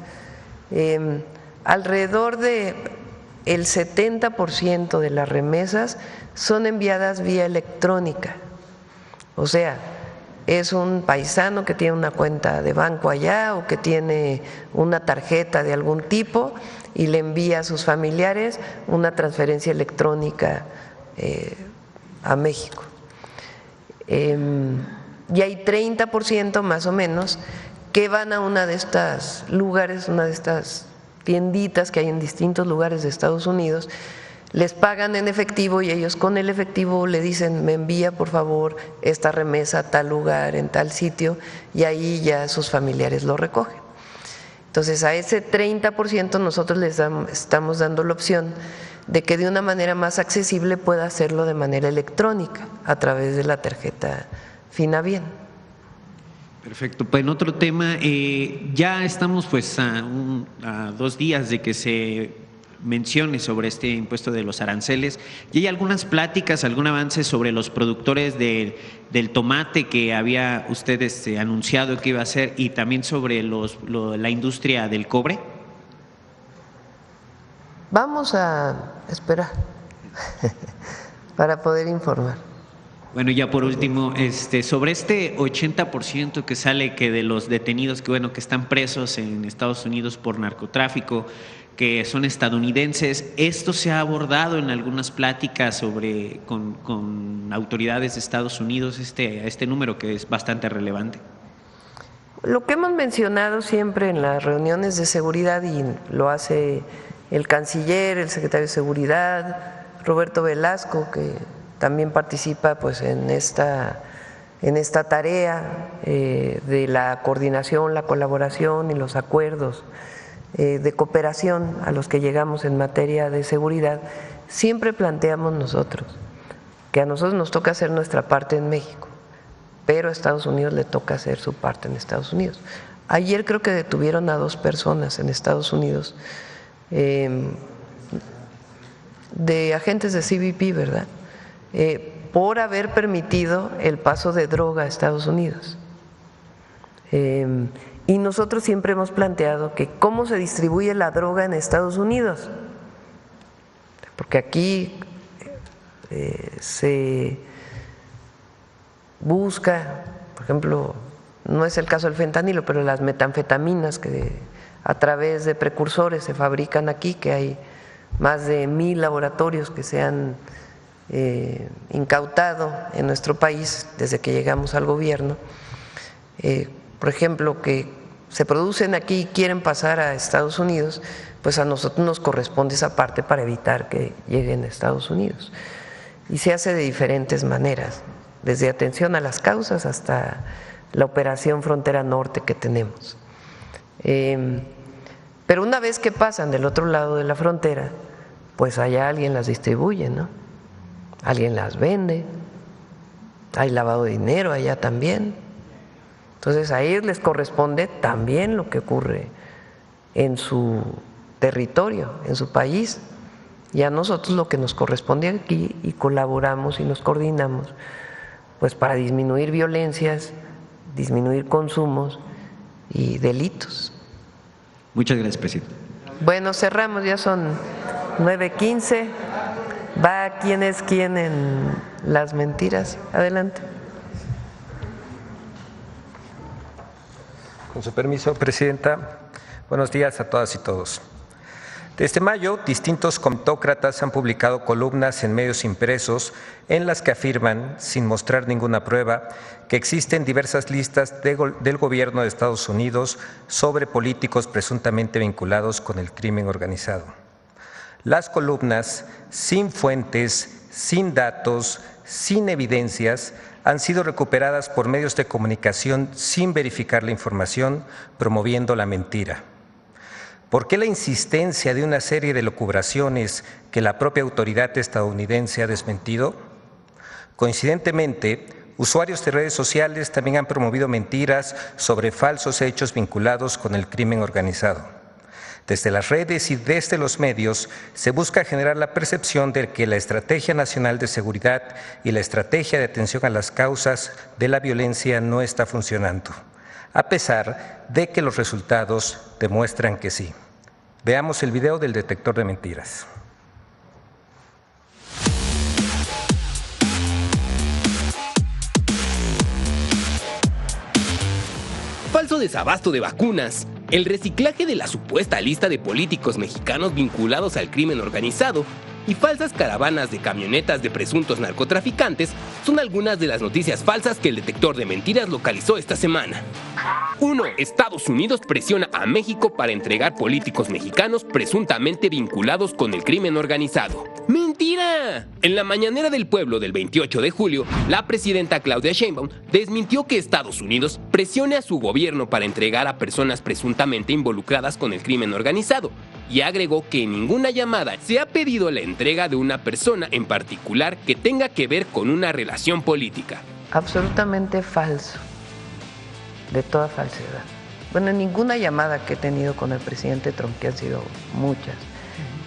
alrededor de el 70% de las remesas son enviadas vía electrónica, o sea, es un paisano que tiene una cuenta de banco allá o que tiene una tarjeta de algún tipo y le envía a sus familiares una transferencia electrónica a México. Y hay 30% más o menos que van a una de estas lugares, una de estas tienditas que hay en distintos lugares de Estados Unidos, les pagan en efectivo y ellos con el efectivo le dicen me envía por favor esta remesa a tal lugar, en tal sitio, y ahí ya sus familiares lo recogen. Entonces a ese 30% nosotros les estamos dando la opción de que de una manera más accesible pueda hacerlo de manera electrónica a través de la tarjeta Finavien. Perfecto. Pues en otro tema, ya estamos pues a 2 días de que se mencione sobre este impuesto de los aranceles. ¿Y hay algunas pláticas, algún avance sobre los productores del tomate que había usted anunciado que iba a hacer y también sobre la industria del cobre? Vamos a esperar para poder informar. Bueno, ya por último, sobre este 80% que sale que de los detenidos que están presos en Estados Unidos por narcotráfico, que son estadounidenses, ¿esto se ha abordado en algunas pláticas con autoridades de Estados Unidos, este número que es bastante relevante? Lo que hemos mencionado siempre en las reuniones de seguridad, y lo hace el canciller, el secretario de Seguridad, Roberto Velasco, que también participa pues en esta tarea de la coordinación, la colaboración y los acuerdos de cooperación a los que llegamos en materia de seguridad, siempre planteamos nosotros que a nosotros nos toca hacer nuestra parte en México, pero a Estados Unidos le toca hacer su parte en Estados Unidos. Ayer creo que detuvieron a 2 personas en Estados Unidos de agentes de CBP, ¿verdad? Por haber permitido el paso de droga a Estados Unidos. Y nosotros siempre hemos planteado que cómo se distribuye la droga en Estados Unidos, porque aquí se busca, por ejemplo, no es el caso del fentanilo, pero las metanfetaminas que a través de precursores se fabrican aquí, que hay más de 1,000 laboratorios que se han incautado en nuestro país desde que llegamos al gobierno, por ejemplo, que se producen aquí y quieren pasar a Estados Unidos, pues a nosotros nos corresponde esa parte para evitar que lleguen a Estados Unidos. Y se hace de diferentes maneras, desde atención a las causas hasta la operación Frontera Norte que tenemos. Pero una vez que pasan del otro lado de la frontera, pues allá alguien las distribuye, ¿no? Alguien las vende, hay lavado de dinero allá también. Entonces a ellos les corresponde también lo que ocurre en su territorio, en su país, y a nosotros lo que nos corresponde aquí, y colaboramos y nos coordinamos pues para disminuir violencias, disminuir consumos y delitos. Muchas gracias, presidente. Bueno, cerramos, ya son 9:15. Va quién es quién en las mentiras. Adelante. Con su permiso, presidenta. Buenos días a todas y todos. Desde mayo, distintos comitócratas han publicado columnas en medios impresos en las que afirman, sin mostrar ninguna prueba, que existen diversas listas del gobierno de Estados Unidos sobre políticos presuntamente vinculados con el crimen organizado. Las columnas, sin fuentes, sin datos, sin evidencias, han sido recuperadas por medios de comunicación sin verificar la información, promoviendo la mentira. ¿Por qué la insistencia de una serie de elucubraciones que la propia autoridad estadounidense ha desmentido? Coincidentemente, usuarios de redes sociales también han promovido mentiras sobre falsos hechos vinculados con el crimen organizado. Desde las redes y desde los medios se busca generar la percepción de que la Estrategia Nacional de Seguridad y la Estrategia de Atención a las Causas de la Violencia no está funcionando, a pesar de que los resultados demuestran que sí. Veamos el video del detector de mentiras. Falso desabasto de vacunas, el reciclaje de la supuesta lista de políticos mexicanos vinculados al crimen organizado y falsas caravanas de camionetas de presuntos narcotraficantes son algunas de las noticias falsas que el detector de mentiras localizó esta semana. 1. Estados Unidos presiona a México para entregar políticos mexicanos presuntamente vinculados con el crimen organizado. ¡Mentira! En la mañanera del pueblo del 28 de julio, la presidenta Claudia Sheinbaum desmintió que Estados Unidos presione a su gobierno para entregar a personas presuntamente involucradas con el crimen organizado y agregó que en ninguna llamada se ha pedido la entrega de una persona en particular que tenga que ver con una relación política. Absolutamente falso, de toda falsedad. Bueno, ninguna llamada que he tenido con el presidente Trump, que han sido muchas,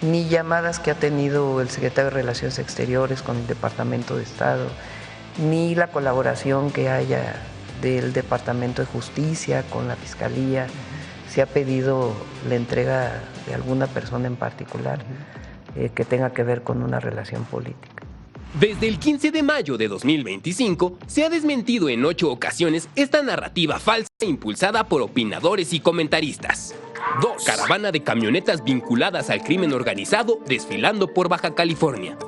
ni llamadas que ha tenido el secretario de Relaciones Exteriores con el Departamento de Estado, ni la colaboración que haya del Departamento de Justicia con la Fiscalía, se ha pedido la entrega de alguna persona en particular que tenga que ver con una relación política. Desde el 15 de mayo de 2025, se ha desmentido en 8 ocasiones esta narrativa falsa impulsada por opinadores y comentaristas. 2. Caravana de camionetas vinculadas al crimen organizado desfilando por Baja California.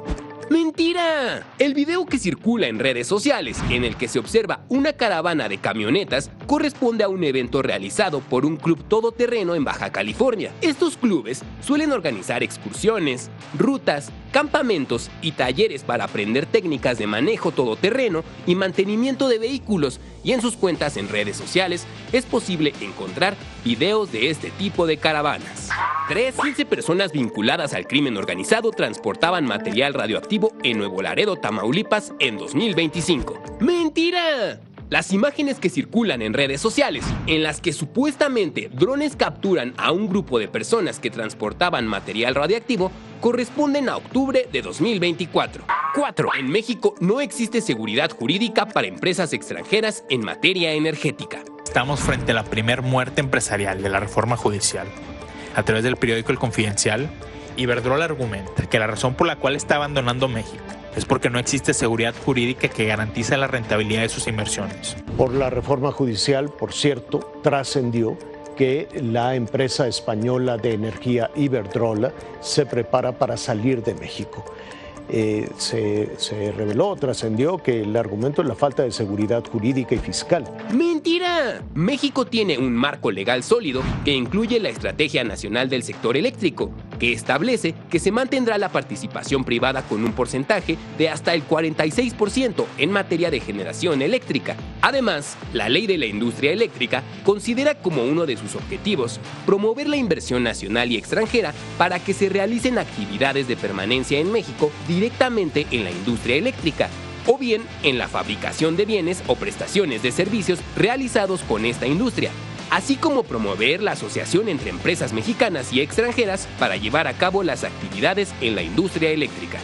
¡Mentira! El video que circula en redes sociales, en el que se observa una caravana de camionetas corresponde a un evento realizado por un club todoterreno en Baja California. Estos clubes suelen organizar excursiones, rutas, campamentos y talleres para aprender técnicas de manejo todoterreno y mantenimiento de vehículos, y en sus cuentas en redes sociales es posible encontrar videos de este tipo de caravanas. 15 personas vinculadas al crimen organizado transportaban material radioactivo en Nuevo Laredo, Tamaulipas en 2025. ¡Mentira! Las imágenes que circulan en redes sociales, en las que supuestamente drones capturan a un grupo de personas que transportaban material radiactivo, corresponden a octubre de 2024. 4. En México no existe seguridad jurídica para empresas extranjeras en materia energética. Estamos frente a la primer muerte empresarial de la reforma judicial. A través del periódico El Confidencial, Iberdrola argumenta que la razón por la cual está abandonando México es porque no existe seguridad jurídica que garantice la rentabilidad de sus inversiones. Por la reforma judicial, por cierto, trascendió que la empresa española de energía Iberdrola se prepara para salir de México. Se reveló, trascendió que el argumento es la falta de seguridad jurídica y fiscal. ¡Mentira! México tiene un marco legal sólido que incluye la Estrategia Nacional del Sector Eléctrico, que establece que se mantendrá la participación privada con un porcentaje de hasta el 46% en materia de generación eléctrica. Además, la Ley de la Industria Eléctrica considera como uno de sus objetivos promover la inversión nacional y extranjera para que se realicen actividades de permanencia en México directamente en la industria eléctrica, o bien en la fabricación de bienes o prestaciones de servicios realizados con esta industria, así como promover la asociación entre empresas mexicanas y extranjeras para llevar a cabo las actividades en la industria eléctrica.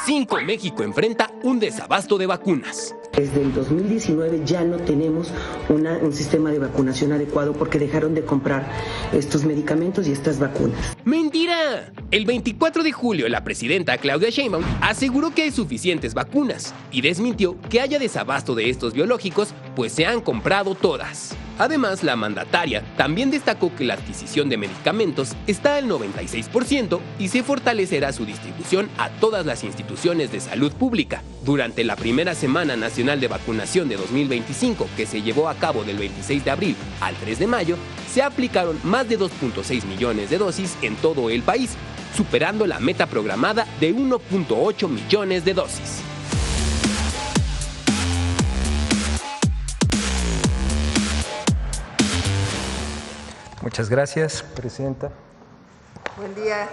5. México enfrenta un desabasto de vacunas. Desde el 2019 ya no tenemos un sistema de vacunación adecuado porque dejaron de comprar estos medicamentos y estas vacunas. ¡Mentira! El 24 de julio la presidenta Claudia Sheinbaum aseguró que hay suficientes vacunas y desmintió que haya desabasto de estos biológicos, pues se han comprado todas. Además, la mandataria también destacó que la adquisición de medicamentos está al 96% y se fortalecerá su distribución a todas las instituciones de salud pública. Durante la primera semana nacional de vacunación de 2025, que se llevó a cabo del 26 de abril al 3 de mayo, se aplicaron más de 2.6 millones de dosis en todo el país, superando la meta programada de 1.8 millones de dosis. Muchas gracias, presidenta. Buen día.